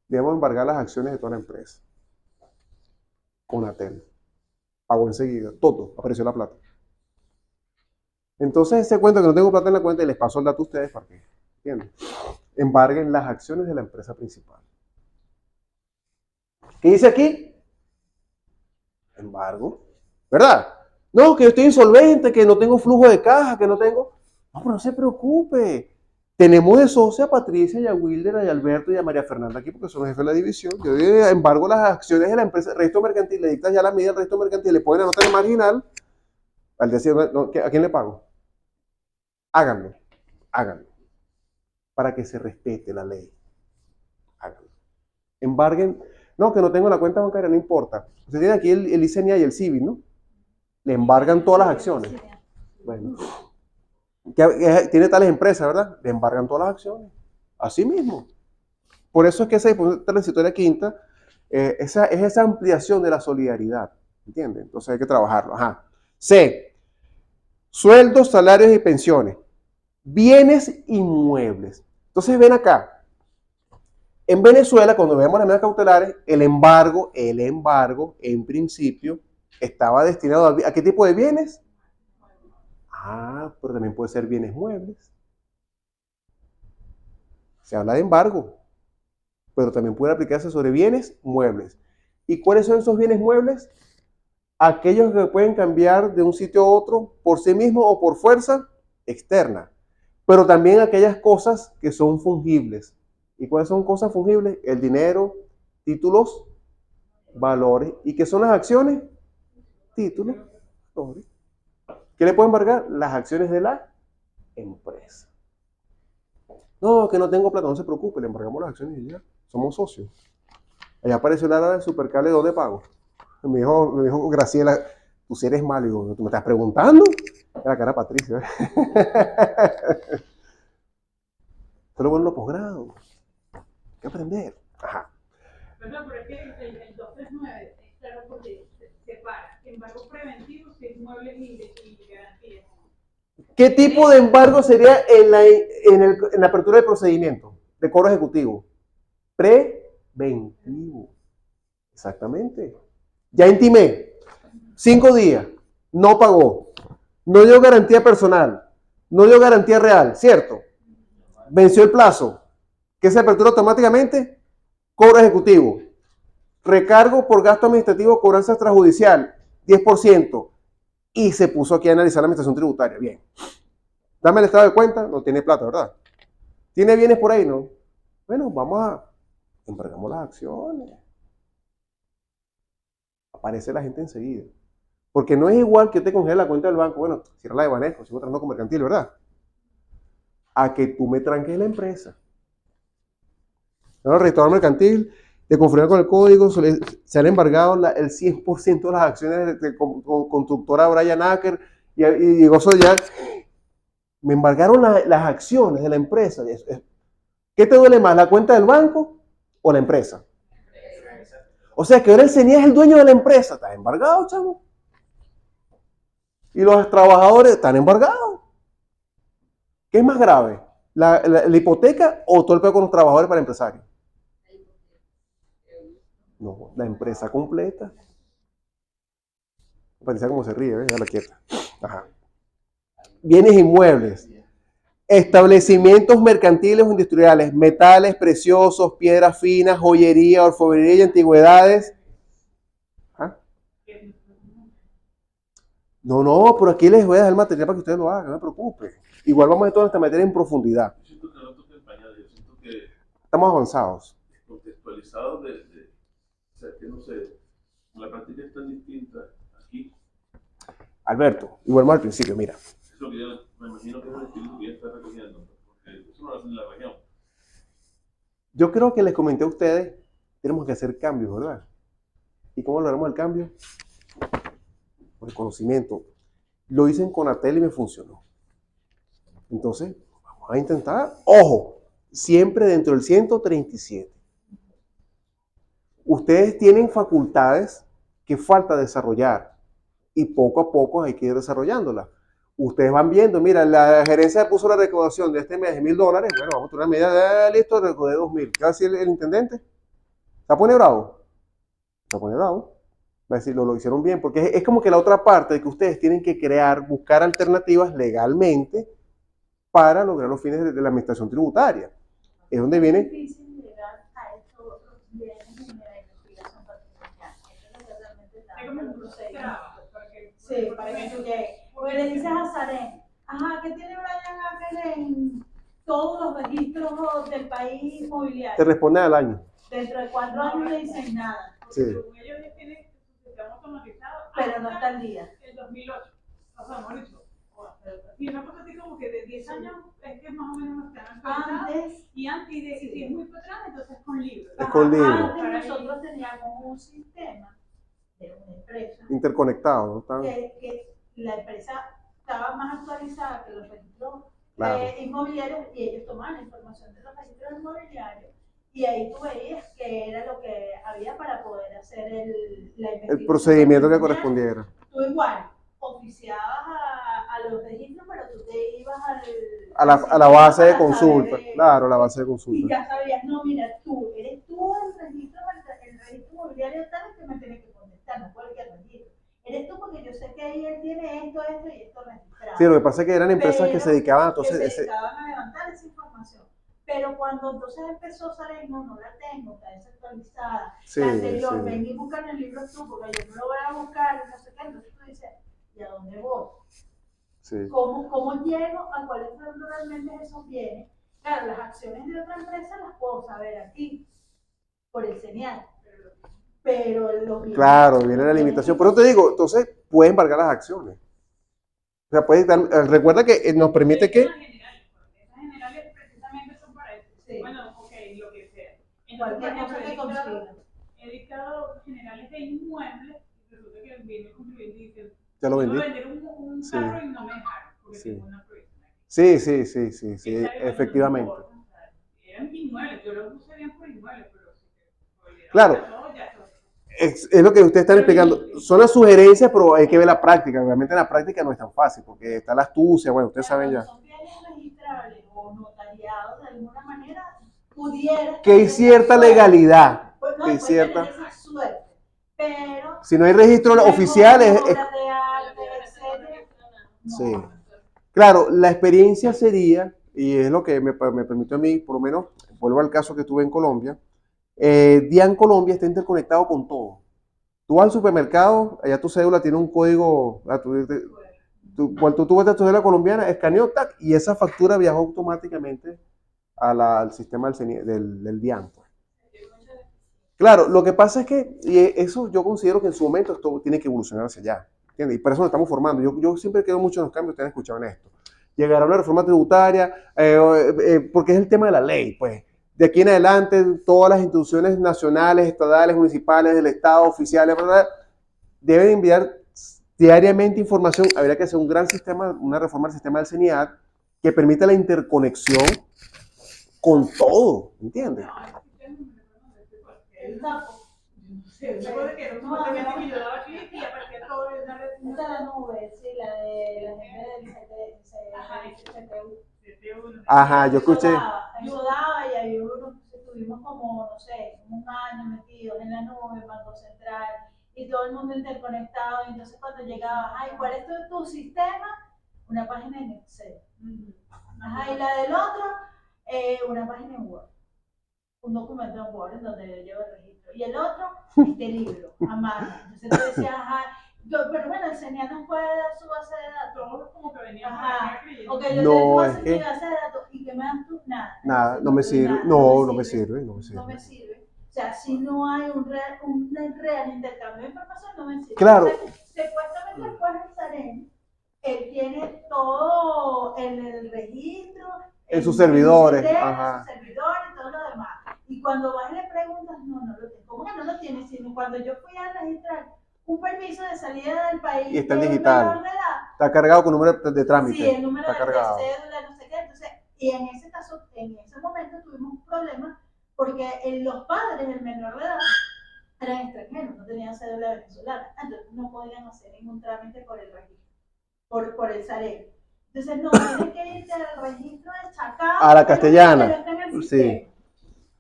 [SPEAKER 1] Debemos embargar las acciones de toda la empresa. Conatel. Pagó enseguida, todo, apareció la plata. Entonces ese cuento que no tengo plata en la cuenta y les paso el dato a ustedes para que entiendan. Embarguen las acciones de la empresa principal. ¿Qué dice aquí? Embargo. ¿Verdad? No, que yo estoy insolvente, que no tengo flujo de caja, que no tengo... No, pero no se preocupe. Tenemos de socia a Patricia y a Wilder, y a Alberto y a María Fernanda aquí porque son los jefes de la división. Yo embargo las acciones de la empresa, registro mercantil, le dictas ya la medida del registro mercantil, le ponen la nota de marginal. Al decir, ¿a quién le pago? Háganlo. para que se respete la ley. Háganlo. Embarguen, no, que no tengo la cuenta bancaria, no importa. Usted tiene aquí el ICNIA y el CIVI, ¿no? Le embargan todas las acciones. Bueno, tiene tales empresas, ¿verdad? Le embargan todas las acciones. Así mismo. Por eso es que esa disposición transitoria quinta es esa ampliación de la solidaridad. ¿Entienden? Entonces hay que trabajarlo. Ajá. C. Sueldos, salarios y pensiones. Bienes inmuebles. Entonces ven acá. En Venezuela, cuando vemos las medidas cautelares, el embargo, en principio, estaba destinado ¿a qué tipo de bienes? Ah, pero también puede ser bienes muebles. Se habla de embargo, pero también puede aplicarse sobre bienes muebles. ¿Y cuáles son esos bienes muebles? Aquellos que pueden cambiar de un sitio a otro por sí mismos o por fuerza externa. Pero también aquellas cosas que son fungibles. ¿Y cuáles son cosas fungibles? El dinero, títulos, valores. ¿Y qué son las acciones? Títulos, valores. ¿Qué le puede embargar? Las acciones de la empresa. No, que no tengo plata, no se preocupe, le embargamos las acciones y ya. Somos socios. Allá apareció la del supercable, ¿dónde pago? Me dijo Graciela, tú si eres malo. Y digo, ¿tú me estás preguntando? La cara Patricia. Esto es lo bueno en los posgrados. Hay que aprender. Ajá.
[SPEAKER 6] Pero es que el 239 es claro porque separa embargos preventivos, inmuebles y garantías.
[SPEAKER 1] ¿Qué tipo de embargo sería en la apertura del procedimiento de cobro ejecutivo? Preventivo. Exactamente. Ya intimé. 5 días. No pagó. No dio garantía personal. No dio garantía real. ¿Cierto? Venció el plazo. ¿Qué se apertura automáticamente? Cobro ejecutivo. Recargo por gasto administrativo, cobranza extrajudicial. 10%. Y se puso aquí a analizar la administración tributaria. Bien. Dame el estado de cuenta. No tiene plata, ¿verdad? ¿Tiene bienes por ahí? No. Bueno, vamos a... embargamos las acciones. Aparece la gente enseguida. Porque no es igual que te congele la cuenta del banco. Bueno, cierra la de Banesco, sigo tratando con mercantil, ¿verdad? A que tú me tranques la empresa. El registrador mercantil, te confirma con el código, se han embargado el 100% de las acciones de constructora Brian Acker y gozo ya. Me embargaron las acciones de la empresa. ¿Qué te duele más, la cuenta del banco o la empresa? O sea que ahora el CENIA es el dueño de la empresa. Está embargado, chavo. Y los trabajadores están embargados. ¿Qué es más grave? ¿La hipoteca o todo el peor con los trabajadores para el empresario? No, la empresa completa. Parece como se ríe, ¿ves? Ya la quieta. Ajá. Bienes inmuebles. Establecimientos mercantiles o industriales, metales preciosos, piedras finas, joyería, orfebrería y antigüedades. ¿Ah? No, pero aquí les voy a dejar el material para que ustedes lo hagan, no me preocupen. Igual vamos a ver toda esta materia en profundidad.
[SPEAKER 2] Yo siento que no toca en pañal, yo siento que
[SPEAKER 1] Estamos avanzados.
[SPEAKER 2] contextualizados o sea, que no sé, la práctica es tan distinta aquí.
[SPEAKER 1] Alberto, y vuelvo al principio, mira.
[SPEAKER 2] Es lo que yo me imagino que es el espíritu que ya está recogiendo, porque eso no lo hacen en la región.
[SPEAKER 1] Yo creo que les comenté a ustedes, tenemos que hacer cambios, ¿verdad? ¿Y cómo logramos el cambio? Por el conocimiento. Lo hice en Conatel y me funcionó. Entonces, vamos a intentar, ojo, siempre dentro del 137. Ustedes tienen facultades que falta desarrollar y poco a poco hay que ir desarrollándolas. Ustedes van viendo, mira, la gerencia puso la recaudación de este mes de $1,000. Bueno, vamos a tener una medida, listo, recaudé 2,000. ¿Qué va a decir el intendente? ¿Se pone bravo? Se pone bravo. Va a decir, lo hicieron bien, porque es como que la otra parte de que ustedes tienen que buscar alternativas legalmente para lograr los fines de la administración tributaria. Es donde viene...
[SPEAKER 4] Es difícil llegar a estos otros bienes en la investigación patrimonial. Eso es lo que realmente está
[SPEAKER 6] Es como un
[SPEAKER 4] procedimiento.
[SPEAKER 6] porque
[SPEAKER 4] Sí, para que tú llegues. Porque le dices a Sarén, ajá, ¿qué tiene Brian Acker en todos los registros del país
[SPEAKER 1] Te
[SPEAKER 4] inmobiliario?
[SPEAKER 1] responde al año.
[SPEAKER 4] Dentro de 4 años le dicen nada,
[SPEAKER 1] Sí.
[SPEAKER 6] según ellos ya tienen su sistema automatizado
[SPEAKER 4] pero no
[SPEAKER 6] hasta
[SPEAKER 4] está al día.
[SPEAKER 6] el 2008. O sea, mejor dicho, Y una cosa así como que de 10 años es que más o menos nos están actualizados.
[SPEAKER 4] Antes,
[SPEAKER 6] Y antes, y si es muy para atrás, entonces con libros.
[SPEAKER 1] Es con libros.
[SPEAKER 4] antes nosotros teníamos un sistema de una empresa
[SPEAKER 1] Interconectados, ¿no? Están-
[SPEAKER 4] que la empresa estaba más actualizada que los registros
[SPEAKER 1] Claro.
[SPEAKER 4] inmobiliarios y ellos tomaban la información de los registros inmobiliarios y ahí tú veías que era lo que había para poder hacer la investigación.
[SPEAKER 1] El procedimiento que
[SPEAKER 4] patrimonial.
[SPEAKER 1] correspondiera.
[SPEAKER 4] Tú igual oficiabas a los registros, pero tú te ibas
[SPEAKER 1] A la base de
[SPEAKER 4] para
[SPEAKER 1] consulta,
[SPEAKER 4] saber,
[SPEAKER 1] claro, la base de
[SPEAKER 4] y
[SPEAKER 1] consulta.
[SPEAKER 4] ya sabías, no, mira, eres tú el registro inmobiliario tal que me tienes que contestar, no cualquier registro. Eres tú porque yo sé que ahí él tiene esto y esto registrado.
[SPEAKER 1] Sí, lo que pasa es que eran empresas que se dedicaban a
[SPEAKER 4] que se
[SPEAKER 1] entonces
[SPEAKER 4] dedicaban a levantar esa información. Pero cuando entonces empezó a salir, no la tengo, está desactualizada.
[SPEAKER 1] Sí,
[SPEAKER 4] La anterior,
[SPEAKER 1] sí.
[SPEAKER 4] ven y buscan el libro tú, porque yo no lo voy a buscar, no sé qué. Entonces tú dices, ¿y a dónde voy?
[SPEAKER 1] Sí.
[SPEAKER 4] ¿Cómo llego a cuáles fueron realmente esos bienes? Claro, las acciones de otra empresa las puedo saber aquí, por el señal. Pero los bienes.
[SPEAKER 1] Claro, viene la limitación. Pero te digo, entonces puede embargar las acciones. O sea, puede dar, recuerda que nos permite que.
[SPEAKER 6] Esas generales precisamente son para eso.
[SPEAKER 4] Sí.
[SPEAKER 6] Bueno, ok, lo que sea. Entonces,
[SPEAKER 4] Cualquier
[SPEAKER 6] por
[SPEAKER 4] cosa que
[SPEAKER 6] ejemplo,
[SPEAKER 4] consiga.
[SPEAKER 6] he dictado generales de inmuebles y resulta que viene contribuyente y dice,
[SPEAKER 1] Ya lo
[SPEAKER 6] yo
[SPEAKER 1] vendí.
[SPEAKER 6] voy a vender un
[SPEAKER 1] Sí.
[SPEAKER 6] carro y no me dejaron porque
[SPEAKER 1] Sí.
[SPEAKER 6] tengo una prohibición aquí.
[SPEAKER 1] Sí,
[SPEAKER 6] Y tal, bueno,
[SPEAKER 1] efectivamente.
[SPEAKER 6] no importa, o sea, eran inmuebles, yo lo puse bien por inmuebles, pero sí que
[SPEAKER 1] Claro.
[SPEAKER 6] todo ya todo.
[SPEAKER 1] Es lo que ustedes están explicando. Son las sugerencias, pero hay que ver la práctica. Obviamente en la práctica no es tan fácil, porque está la astucia, bueno, ustedes saben ya.
[SPEAKER 4] Son bienes registrables o notariados de alguna manera, pudiera.
[SPEAKER 1] Que hay cierta legalidad.
[SPEAKER 4] Pues no,
[SPEAKER 1] que hay
[SPEAKER 4] puede
[SPEAKER 1] cierta.
[SPEAKER 4] tener esa suerte. Pero.
[SPEAKER 1] Si no hay registros oficiales.
[SPEAKER 4] Obras de arte, etcétera. No.
[SPEAKER 1] Sí. Claro, la experiencia sería, y es lo que me permitió a mí, por lo menos, vuelvo al caso que tuve en Colombia, DIAN Colombia está interconectado con todo. Tú vas al supermercado, allá tu cédula tiene un código, cuando tú ves tu cédula colombiana, escaneó, tac, y esa factura viajó automáticamente al sistema del DIAN. Claro, lo que pasa es que, y eso yo considero que en su momento esto tiene que evolucionar hacia allá, ¿entiendes? Y por eso nos estamos formando. Yo siempre creo mucho en los cambios, ustedes escuchaban esto. Llegará una reforma tributaria, porque es el tema de la ley, pues. De aquí en adelante, todas las instituciones nacionales, estatales, municipales, del Estado, oficiales, ¿verdad? Deben enviar diariamente información. Habría que hacer un gran sistema, una reforma del sistema del CENIAT que permita la interconexión con todo, ¿entiendes?
[SPEAKER 4] El tapo.
[SPEAKER 6] Sí, recuerda que era supuestamente que yo daba clic y aparecía todo en una red.
[SPEAKER 4] Esta es la nube, sí, la de la gente del CTU.
[SPEAKER 1] Ajá, yo escuché.
[SPEAKER 4] Eso daba y había unos que estuvimos como, no sé, como un año metidos en la nube, Banco Central, y todo el mundo interconectado. Y entonces cuando llegaba, ay, ¿cuál es tu sistema? Una página en Excel. Ajá, y la del otro, una página en Word. Un documento en Word en donde yo llevo el registro. Y el otro, este libro, a mano. Entonces tú decías, ajá, pero bueno, el CENIAT nos puede dar su base de datos.
[SPEAKER 6] Todos como que veníamos
[SPEAKER 4] Ajá.
[SPEAKER 6] creyendo.
[SPEAKER 4] Ok, yo
[SPEAKER 1] No,
[SPEAKER 4] tengo
[SPEAKER 1] es que-
[SPEAKER 4] mi base de datos y que me das tú nada.
[SPEAKER 1] Nada, no me
[SPEAKER 4] doy
[SPEAKER 1] sirve.
[SPEAKER 4] nada,
[SPEAKER 1] No me sirve.
[SPEAKER 4] No me sirve. O sea, si no hay un real intercambio de información, no me sirve.
[SPEAKER 1] Claro.
[SPEAKER 4] Entonces, supuestamente después del SAREN, él tiene todo el registro.
[SPEAKER 1] En sus servidores,
[SPEAKER 4] En
[SPEAKER 1] ajá.
[SPEAKER 4] sus servidores y todo lo demás. Y cuando vas y le preguntas, no lo tiene. ¿Cómo que no lo tiene? Sino cuando yo fui a registrar un permiso de salida del país
[SPEAKER 1] Y está en
[SPEAKER 4] de un
[SPEAKER 1] digital.
[SPEAKER 4] menor de edad,
[SPEAKER 1] Está cargado con número de trámite.
[SPEAKER 4] sí, el número
[SPEAKER 1] está
[SPEAKER 4] de
[SPEAKER 1] cargado.
[SPEAKER 4] cédula, no sé qué. Entonces, y en ese caso, en ese momento tuvimos un problema porque los padres del menor de edad eran extranjeros, no tenían cédula venezolana. Entonces, no podían hacer ningún trámite por el registro, por el SAREN. Entonces, no, tienes que irte al registro de Chacao.
[SPEAKER 1] A la castellana.
[SPEAKER 4] Pero está en el
[SPEAKER 1] Sí.
[SPEAKER 4] sistema.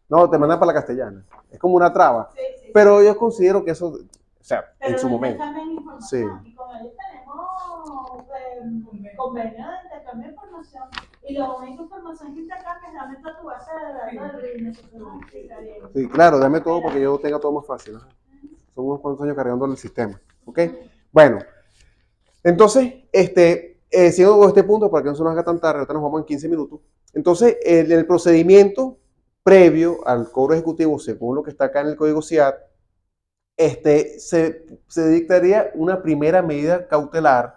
[SPEAKER 1] No, te mandan para la castellana. Es como una traba.
[SPEAKER 4] Sí, sí,
[SPEAKER 1] Pero yo considero que eso, o sea,
[SPEAKER 4] pero
[SPEAKER 1] en su
[SPEAKER 4] no
[SPEAKER 1] momento.
[SPEAKER 4] intercambian información. Y con ellos tenemos convenio de intercambio de información. Y la única información que intercambias es dame toda tu base de datos del RIN. Nosotros nos explicaríamos.
[SPEAKER 1] Sí, claro, dame todo porque yo tenga todo más fácil. Ajá. Son unos cuantos años cargando el sistema. ¿Ok? Bueno, entonces, sigo con este punto para que no se nos haga tan tarde, ahorita nos vamos en 15 minutos. Entonces, el procedimiento previo al cobro ejecutivo, según lo que está acá en el código CIAT, se dictaría una primera medida cautelar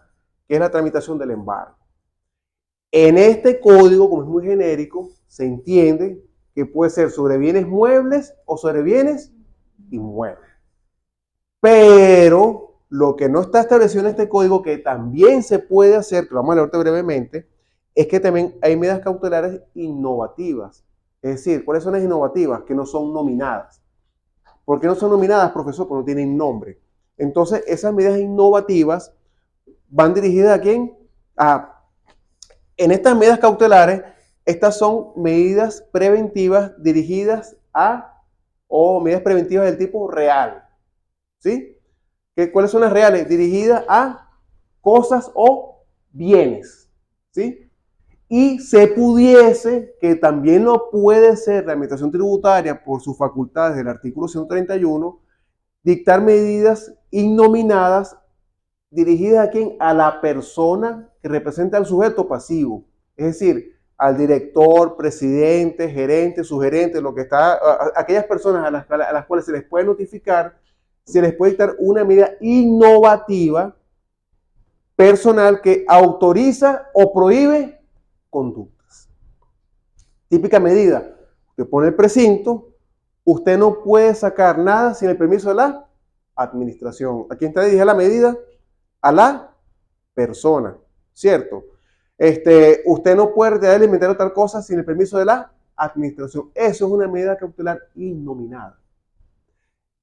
[SPEAKER 1] que es la tramitación del embargo. En este código, como es muy genérico, se entiende que puede ser sobre bienes muebles o sobre bienes inmuebles. Pero lo que no está establecido en este código, que también se puede hacer, que lo vamos a leer ahorita brevemente, es que también hay medidas cautelares innovativas. Es decir, ¿cuáles son las innovativas? Que no son nominadas. ¿Por qué no son nominadas, profesor? Porque no tienen nombre. Entonces, esas medidas innovativas van dirigidas ¿a quién? En estas medidas cautelares, estas son medidas preventivas dirigidas o medidas preventivas del tipo real. ¿Sí? ¿Cuáles son las reales? Dirigidas a cosas o bienes. ¿Sí? Y se pudiese, que también lo puede ser la administración tributaria por sus facultades del artículo 131, dictar medidas innominadas dirigidas ¿a quién? A la persona que representa al sujeto pasivo. Es decir, al director, presidente, gerente, subgerente, lo que está, aquellas personas a las cuales se les puede notificar, se les puede dictar una medida innovativa personal que autoriza o prohíbe conductas. Típica medida, usted pone el precinto, usted no puede sacar nada sin el permiso de la administración. ¿A quién está dirigida la medida? A la persona, ¿cierto? Usted no puede retirar el inventario de tal cosa sin el permiso de la administración. Eso es una medida cautelar innominada.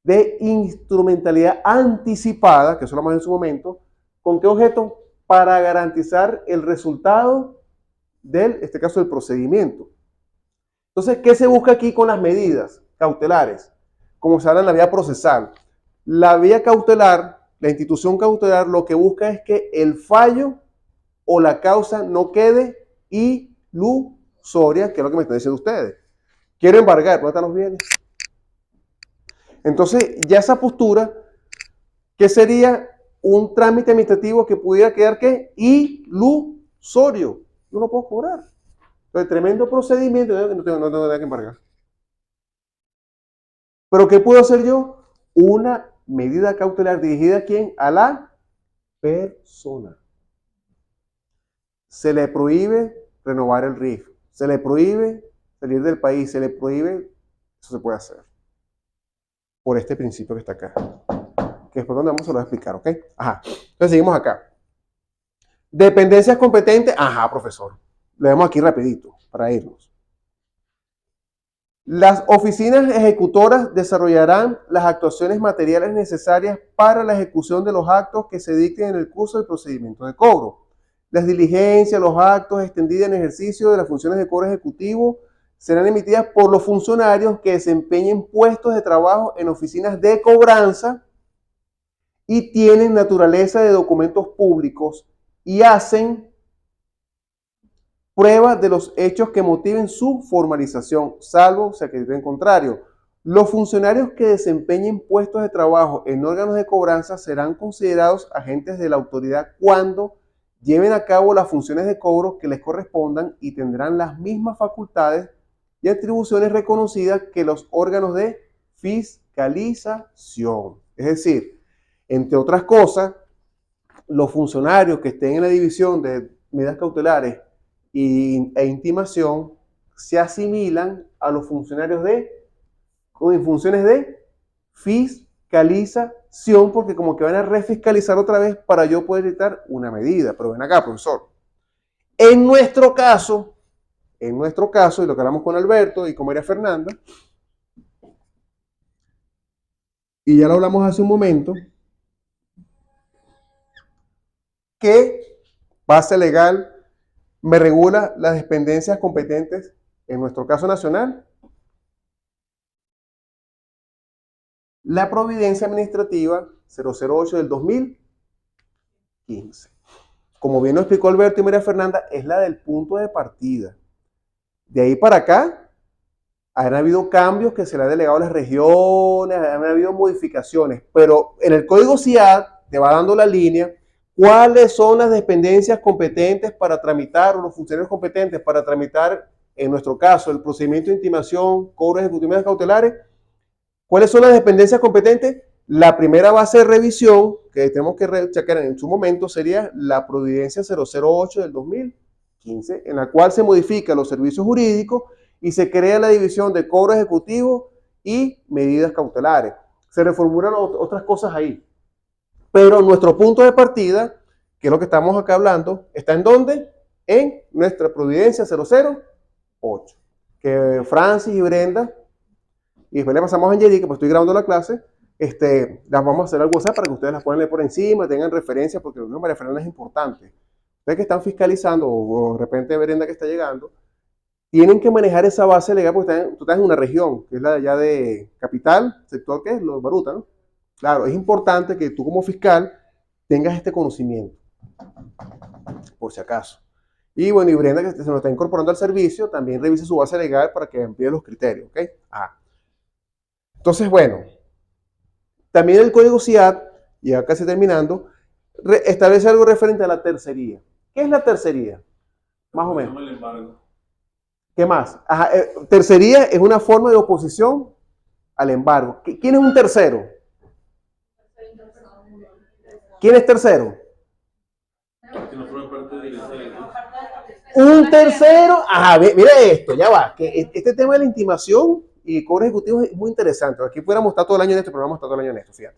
[SPEAKER 1] De instrumentalidad anticipada, que eso lo hablamos en su momento, ¿con qué objeto? Para garantizar el resultado del, este caso, del procedimiento. Entonces, ¿qué se busca aquí con las medidas cautelares? Como se habla en la vía procesal. La vía cautelar, la institución cautelar, lo que busca es que el fallo o la causa no quede ilusoria, que es lo que me están diciendo ustedes. Quiero embargar, ¿dónde están los bienes? Entonces, ya esa postura, ¿qué sería un trámite administrativo que pudiera quedar ¿qué? Ilusorio? No lo puedo cobrar. Entonces, tremendo procedimiento, no tengo nada que embargar. ¿Pero qué puedo hacer yo? Una medida cautelar dirigida ¿a quién? A la persona. Se le prohíbe renovar el RIF, se le prohíbe salir del país, se le prohíbe, eso se puede hacer. Por este principio que está acá. Que después cuando vamos a lo explicar, ¿ok? Ajá. Entonces seguimos acá. Dependencias competentes, ajá, profesor. Le damos aquí rapidito para irnos. Las oficinas ejecutoras desarrollarán las actuaciones materiales necesarias para la ejecución de los actos que se dicten en el curso del procedimiento de cobro. Las diligencias, los actos extendidos en ejercicio de las funciones de cobro ejecutivo serán emitidas por los funcionarios que desempeñen puestos de trabajo en oficinas de cobranza y tienen naturaleza de documentos públicos y hacen prueba de los hechos que motiven su formalización, salvo se acredite en contrario. Los funcionarios que desempeñen puestos de trabajo en órganos de cobranza serán considerados agentes de la autoridad cuando lleven a cabo las funciones de cobro que les correspondan y tendrán las mismas facultades y atribuciones reconocidas que los órganos de fiscalización. Es decir, entre otras cosas, los funcionarios que estén en la división de medidas cautelares e intimación se asimilan a los funcionarios en funciones de fiscalización, porque como que van a refiscalizar otra vez para yo poder dictar una medida. Pero ven acá, profesor. En nuestro caso, y lo que hablamos con Alberto y con María Fernanda, y ya lo hablamos hace un momento, que base legal me regula las dependencias competentes, en nuestro caso nacional, la Providencia Administrativa 008 del 2015. Como bien lo explicó Alberto y María Fernanda, es la del punto de partida. De ahí para acá, han habido cambios que se le han delegado a las regiones, han habido modificaciones, pero en el Código CIAD te va dando la línea. ¿Cuáles son las dependencias competentes para tramitar, o los funcionarios competentes para tramitar, en nuestro caso, el procedimiento de intimación, cobro ejecutivo y medidas cautelares? ¿Cuáles son las dependencias competentes? La primera base de revisión que tenemos que checar en su momento sería la Providencia 008 del 2015, en la cual se modifican los servicios jurídicos y se crea la división de cobro ejecutivo y medidas cautelares. Se reformulan otras cosas ahí. Pero nuestro punto de partida, que es lo que estamos acá hablando, ¿está en dónde? En nuestra Providencia 008. Que Francis y Brenda, y después le pasamos a Angelica, pues estoy grabando la clase, las vamos a hacer algo WhatsApp para que ustedes las puedan leer por encima, tengan referencia, porque lo que María Fernanda es importante. Ustedes que están fiscalizando, o de repente Brenda que está llegando, tienen que manejar esa base legal, porque tú estás en una región, que es la de allá de capital, sector que es, los Baruta, ¿no? Claro, es importante que tú como fiscal tengas este conocimiento, por si acaso. Y bueno, y Brenda, que se nos está incorporando al servicio, también revise su base legal para que amplíe los criterios, ¿ok? Entonces, bueno, también el código CIAT, ya casi terminando, establece algo referente a la tercería. ¿Qué es la tercería? Más o menos.
[SPEAKER 2] El embargo.
[SPEAKER 1] ¿Qué más? Tercería es una forma de oposición al embargo. ¿Quién es un tercero? ¿Quién es tercero?
[SPEAKER 2] Que no forma parte de la
[SPEAKER 1] Un tercero. Mira esto, ya va. Que este tema de la intimación y cobro ejecutivo es muy interesante. Aquí pudiéramos estar todo el año en esto, pero vamos a estar todo el año en esto, fíjate.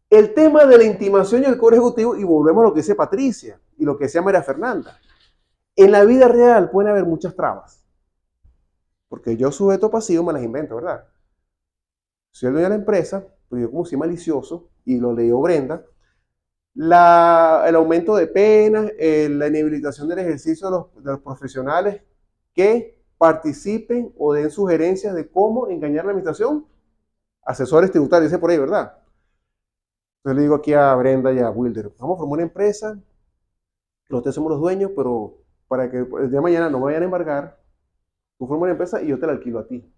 [SPEAKER 1] El tema de la intimación y el cobro ejecutivo, y volvemos a lo que dice Patricia y lo que decía María Fernanda. En la vida real pueden haber muchas trabas. Porque yo sujeto pasivo me las invento, ¿verdad? Soy el dueño de la empresa, pero yo como soy malicioso, y lo leyó Brenda, el aumento de penas, la inhabilitación del ejercicio de los profesionales que participen o den sugerencias de cómo engañar la administración, asesores tributarios, dice por ahí, ¿verdad? Entonces le digo aquí a Brenda y a Wilder, vamos a formar una empresa, nosotros somos los dueños, pero para que el día de mañana no me vayan a embargar, tú formas una empresa y yo te la alquilo a ti.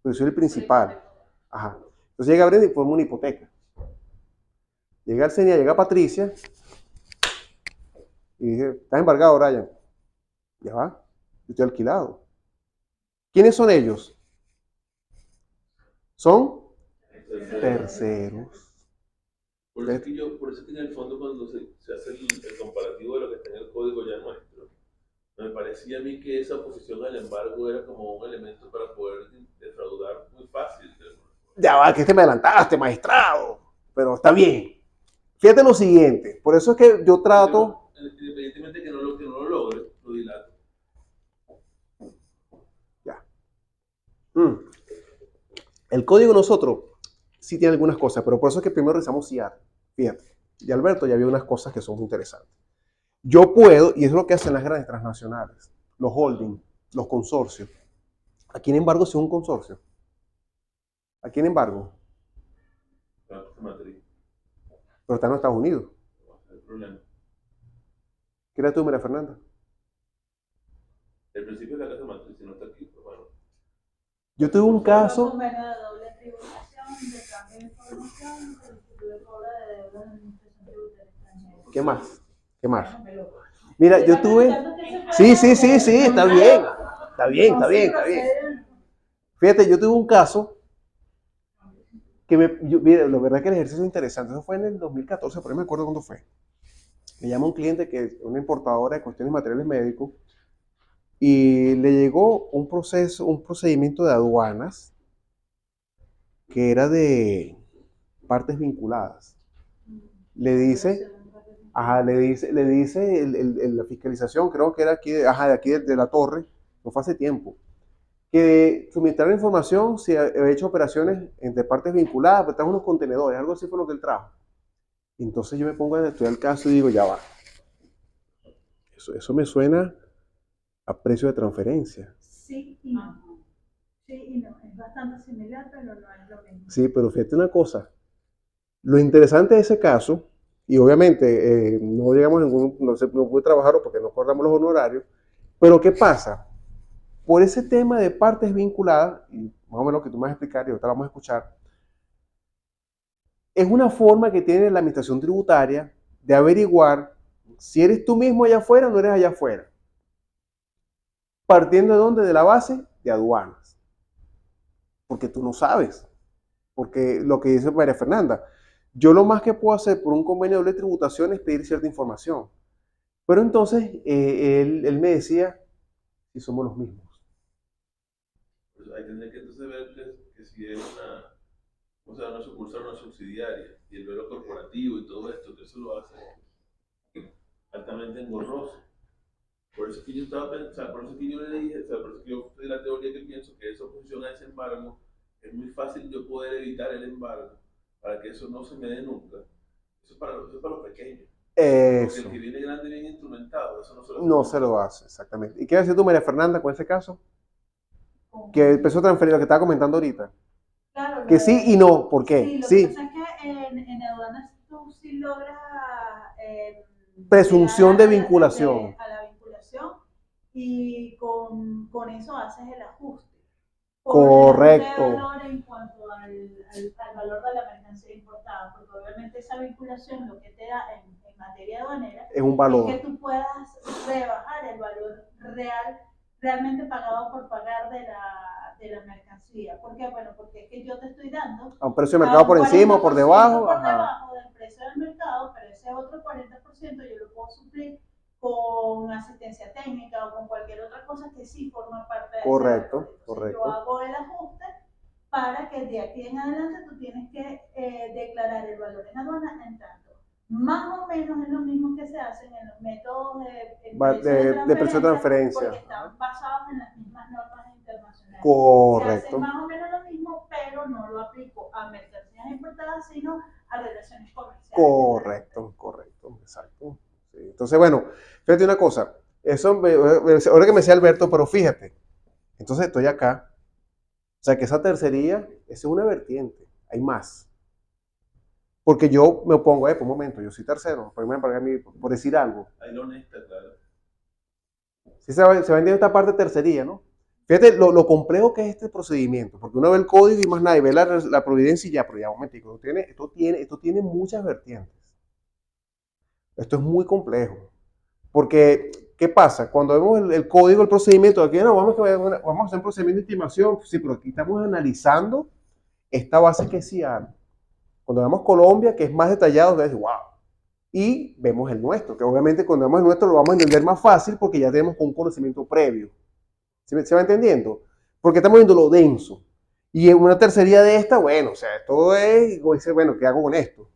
[SPEAKER 1] Pero soy el principal. Ajá. Entonces llega Brenda y forma una hipoteca. Llega Arsenia, llega Patricia y dice, ¿estás embargado, Brian? Ya va, yo estoy alquilado. ¿Quiénes son ellos? Son terceros.
[SPEAKER 2] Por eso que en el fondo cuando se hace el comparativo de lo que está en el código ya nuestro, me parecía a mí que esa oposición al embargo era como un elemento para poder defraudar muy fácil.
[SPEAKER 1] Ya va, que me adelantaste, magistrado. Pero está bien. Fíjate lo siguiente, por eso es que yo trato...
[SPEAKER 2] Independientemente que no lo logre, lo dilato.
[SPEAKER 1] Ya. El código nosotros sí tiene algunas cosas, pero por eso es que primero revisamos CIAT. Fíjate, y Alberto ya vio unas cosas que son muy interesantes. Yo puedo, y es lo que hacen las grandes transnacionales, los holdings, los consorcios. ¿A quién embargo si es un consorcio? ¿A quién embargo? Pero está en Estados Unidos. ¿Qué era tú, María Fernanda?
[SPEAKER 2] El principio de la casa matriz, si no está aquí, pues bueno.
[SPEAKER 1] Yo tuve un caso...
[SPEAKER 4] Convenio de doble tributación, de cambio de información, de cobro de deudas de administración tributaria extranjera.
[SPEAKER 1] ¿Qué más? ¿Qué más? Mira, yo tuve... Sí, está bien. Está bien. Fíjate, yo tuve un caso que mira, la verdad que el ejercicio es interesante. Eso fue en el 2014, pero no me acuerdo cuándo fue. Me llama un cliente que es una importadora de cuestiones de materiales médicos y le llegó un procedimiento de aduanas que era de partes vinculadas. Le dice la fiscalización, creo que era aquí, de aquí de la torre, no fue hace tiempo, que suministrar información si había hecho operaciones entre partes vinculadas, pero trajo unos contenedores, algo así fue lo que él trajo. Entonces yo me pongo a estudiar el caso y digo, ya va. Eso me suena a precio de transferencia.
[SPEAKER 4] Sí y no. Sí y no. Es bastante similar, pero no es lo mismo.
[SPEAKER 1] Sí, pero fíjate una cosa. Lo interesante de ese caso, y obviamente no llegamos a no pude trabajarlo porque no acordamos los honorarios, pero ¿qué pasa? Por ese tema de partes vinculadas, y más o menos lo que tú me vas a explicar y ahorita lo vamos a escuchar, es una forma que tiene la administración tributaria de averiguar si eres tú mismo allá afuera o no eres allá afuera. Partiendo de dónde? De la base de aduanas. Porque tú no sabes. porque lo que dice María Fernanda, yo lo más que puedo hacer por un convenio de doble tributación es pedir cierta información. Pero entonces él me decía, si somos los mismos.
[SPEAKER 2] Pues ahí tendría que entonces ver que si es una sucursal o una subsidiaria, y el velo corporativo y todo esto, que eso lo hace altamente engorroso. Por eso es que yo estaba pensando, por eso es que yo le dije, por eso es que yo de la teoría que pienso que esa oposición a ese embargo es muy fácil yo poder evitar el embargo para que eso no se me dé nunca. Eso es para los pequeños.
[SPEAKER 1] Eso.
[SPEAKER 2] Porque el que viene grande, bien instrumentado, eso
[SPEAKER 1] no se lo hace, exactamente. ¿Y qué decir tú, María Fernanda, con ese caso? Que empezó a transferir lo que estaba comentando ahorita.
[SPEAKER 4] Claro,
[SPEAKER 1] Que sí y no, ¿por qué?
[SPEAKER 4] Sí, lo
[SPEAKER 1] Sí.
[SPEAKER 4] que pasa es que en aduanas tú sí logras
[SPEAKER 1] Presunción de
[SPEAKER 4] llegar
[SPEAKER 1] vinculación.
[SPEAKER 4] a la vinculación y con eso haces el ajuste.
[SPEAKER 1] Correcto.
[SPEAKER 4] El valor en cuanto al valor de la mercancía importada, porque obviamente esa vinculación lo que te da en materia aduanera
[SPEAKER 1] Es un valor.
[SPEAKER 4] es que tú puedas rebajar el valor realmente pagado por pagar de la mercancía. ¿Por qué? Bueno, porque es que yo te estoy dando
[SPEAKER 1] A un precio de mercado por encima o por debajo.
[SPEAKER 4] por debajo del precio del mercado, pero ese otro 40% yo lo puedo suplir con asistencia técnica o con cualquier otra cosa que sí forma parte de
[SPEAKER 1] correcto,
[SPEAKER 4] ese valor.
[SPEAKER 1] correcto.
[SPEAKER 4] Yo hago el ajuste para que de aquí en adelante tú tienes que declarar el valor en aduana en tanto. Más o menos es lo mismo que se hacen en los métodos de
[SPEAKER 1] precio de transferencia.
[SPEAKER 4] Porque están basados en las mismas normas internacionales.
[SPEAKER 1] Correcto.
[SPEAKER 4] Se hace más o menos lo mismo, pero no lo aplico a mercancías importadas, sino a relaciones comerciales.
[SPEAKER 1] Correcto, exacto. Sí. Entonces, bueno, fíjate una cosa, ahora que me decía Alberto, pero fíjate, entonces estoy acá, o sea que esa tercería, esa es una vertiente, hay más. Porque yo me opongo, por un momento, yo soy tercero, por decir algo.
[SPEAKER 2] Ahí lo honesta, claro.
[SPEAKER 1] Sí se va a entender esta parte de tercería, ¿no? Fíjate lo complejo que es este procedimiento, porque uno ve el código y más nada, y ve la providencia y ya, pero ya un momentico, esto tiene muchas vertientes. Esto es muy complejo. Porque, ¿qué pasa? Cuando vemos el código, el procedimiento, aquí no, vamos a hacer un procedimiento de estimación, sí, pero aquí estamos analizando esta base que sí hay. Cuando vemos Colombia, que es más detallado, ves, wow. Y vemos el nuestro, que obviamente cuando vemos el nuestro lo vamos a entender más fácil porque ya tenemos un conocimiento previo. ¿Se va entendiendo? Porque estamos viendo lo denso. Y en una tercería de esta, bueno, o sea, todo es, bueno, ¿qué hago con esto?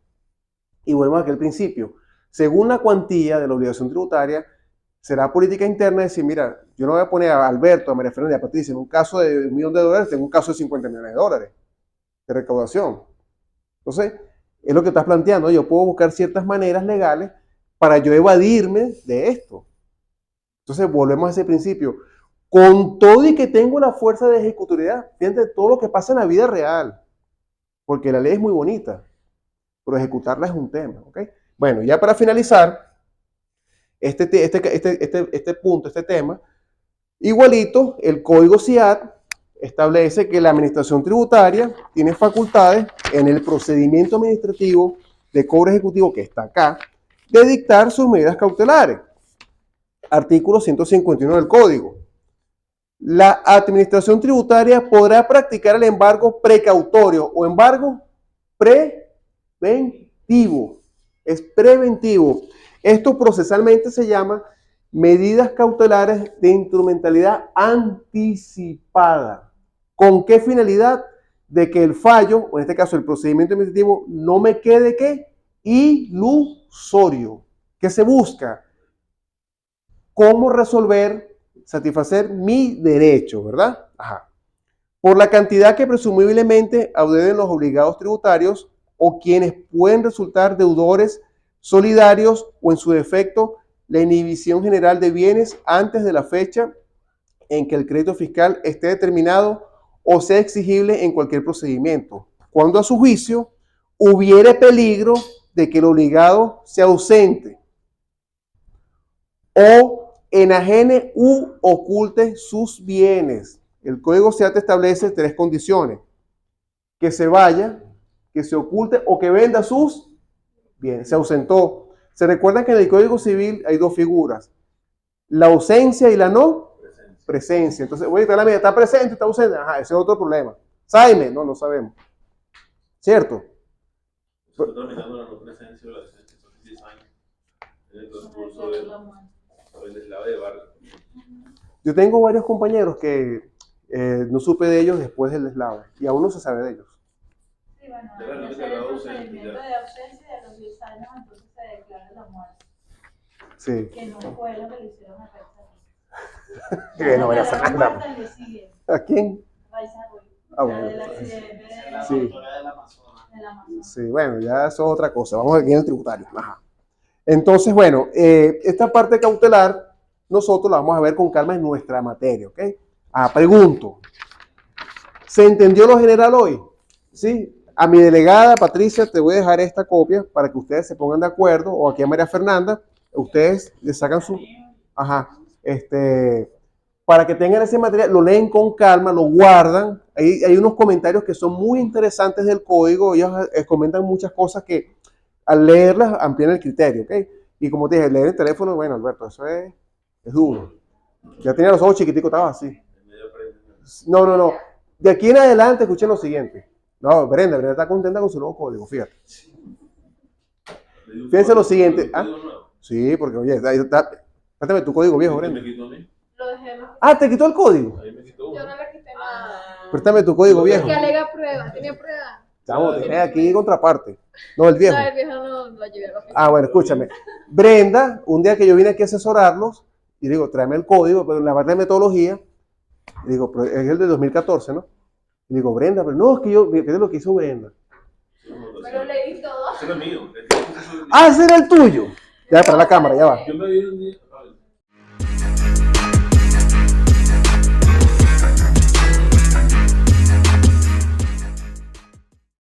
[SPEAKER 1] Y volvemos a aquel principio. Según la cuantía de la obligación tributaria, será política interna decir, mira, yo no voy a poner a Alberto, a María Fernanda y a Patricia en un caso de $1 millón, tengo un caso de $50 millones de recaudación. Entonces, es lo que estás planteando. Yo puedo buscar ciertas maneras legales para yo evadirme de esto. Entonces, volvemos a ese principio. Con todo y que tengo la fuerza de ejecutoriedad, fíjate todo lo que pasa en la vida real. Porque la ley es muy bonita, pero ejecutarla es un tema. ¿Okay? Bueno, ya para finalizar, este punto, este tema, igualito, el Código SIAD establece que la administración tributaria tiene facultades en el procedimiento administrativo de cobro ejecutivo que está acá, de dictar sus medidas cautelares. Artículo 151 del Código. La administración tributaria podrá practicar el embargo precautorio o embargo preventivo. Es preventivo. Esto procesalmente se llama medidas cautelares de instrumentalidad anticipada. ¿Con qué finalidad? De que el fallo, o en este caso el procedimiento administrativo, no me quede ¿qué? Ilusorio. ¿Qué se busca? ¿Cómo resolver, satisfacer mi derecho, verdad? Ajá. Por la cantidad que presumiblemente aududen los obligados tributarios o quienes pueden resultar deudores solidarios o en su defecto la inhibición general de bienes antes de la fecha en que el crédito fiscal esté determinado o sea exigible en cualquier procedimiento, cuando a su juicio hubiere peligro de que el obligado se ausente o enajene u oculte sus bienes. El Código SIAD establece 3 condiciones: que se vaya, que se oculte o que venda sus bienes. Se ausentó. Se recuerda que en el Código Civil hay 2 figuras: la ausencia y la no presencia. Entonces, oye, está presente, está ausente. Ajá, ese es otro problema. ¿Saime? No sabemos. ¿cierto?
[SPEAKER 2] Estoy tramitando la no presencia o la licencia, son 10 años en el transcurso del deslave de barrio.
[SPEAKER 1] Yo tengo varios compañeros que no supe de ellos después del deslave y aún no se sabe de ellos.
[SPEAKER 4] Sí, bueno,
[SPEAKER 2] Ya
[SPEAKER 4] hay
[SPEAKER 2] lo
[SPEAKER 4] que
[SPEAKER 2] que
[SPEAKER 4] hacer el
[SPEAKER 2] declarado ausente,
[SPEAKER 4] procedimiento
[SPEAKER 2] ya.
[SPEAKER 4] de ausencia y a los 10 años entonces se declara la muerte,
[SPEAKER 1] Sí.
[SPEAKER 4] que no fue lo que le hicieron a Raiza.
[SPEAKER 1] Que no vaya a
[SPEAKER 4] La
[SPEAKER 1] sacar
[SPEAKER 4] muerte
[SPEAKER 1] la...
[SPEAKER 4] al día siguiente,
[SPEAKER 1] ¿A quién?
[SPEAKER 4] Raiza Ruiz,
[SPEAKER 1] Ah,
[SPEAKER 4] la
[SPEAKER 1] bueno.
[SPEAKER 4] del accidente
[SPEAKER 5] La
[SPEAKER 1] Sí.
[SPEAKER 5] autora del Amazonas.
[SPEAKER 4] del Amazonas.
[SPEAKER 1] Sí, bueno, ya eso es otra cosa. Vamos aquí en el tributario. Ajá. Entonces, bueno, esta parte cautelar nosotros la vamos a ver con calma en nuestra materia, ¿ok? Pregunto. ¿Se entendió lo general hoy? ¿Sí? A mi delegada, Patricia, te voy a dejar esta copia para que ustedes se pongan de acuerdo, o aquí a María Fernanda, ustedes le sacan su... Ajá. Para que tengan ese material, lo leen con calma, lo guardan. Hay unos comentarios que son muy interesantes del código. Ellos comentan muchas cosas que al leerlas amplían el criterio, ¿ok? Y como te dije, leer el teléfono, bueno, Alberto, eso es duro. Ya tenía los ojos chiquiticos, estaba así.
[SPEAKER 2] En medio aprende.
[SPEAKER 1] No. De aquí en adelante, escuchen lo siguiente. No, Brenda está contenta con su nuevo código, fíjate. Fíjense lo siguiente.
[SPEAKER 2] ¿Un código nuevo?
[SPEAKER 1] Sí, porque, oye, dátame tu código viejo,
[SPEAKER 2] ¿Quién
[SPEAKER 1] Brenda.
[SPEAKER 2] me quitó a mí?
[SPEAKER 3] Lo dejé más.
[SPEAKER 1] ¿Te quitó el código?
[SPEAKER 2] A mí me quitó
[SPEAKER 3] Yo
[SPEAKER 2] uno.
[SPEAKER 3] no le quité nada.
[SPEAKER 1] Préstame tu código viejo.
[SPEAKER 3] Que alega prueba, tenía prueba.
[SPEAKER 1] Estamos, tenés aquí contraparte. No, el viejo.
[SPEAKER 3] No, el viejo no lo llevé a la oficina.
[SPEAKER 1] Bueno, escúchame. Brenda, un día que yo vine aquí a asesorarlos, y digo, tráeme el código, pero en la parte de metodología, y digo, pero es el de 2014, ¿no? Y digo, Brenda, pero no, es que yo, ¿qué es lo que hizo Brenda?
[SPEAKER 3] Me lo leí todo.
[SPEAKER 2] Ese era mío.
[SPEAKER 1] Ese era el tuyo. Ya, para la cámara, ya va.
[SPEAKER 2] Yo me vi un día,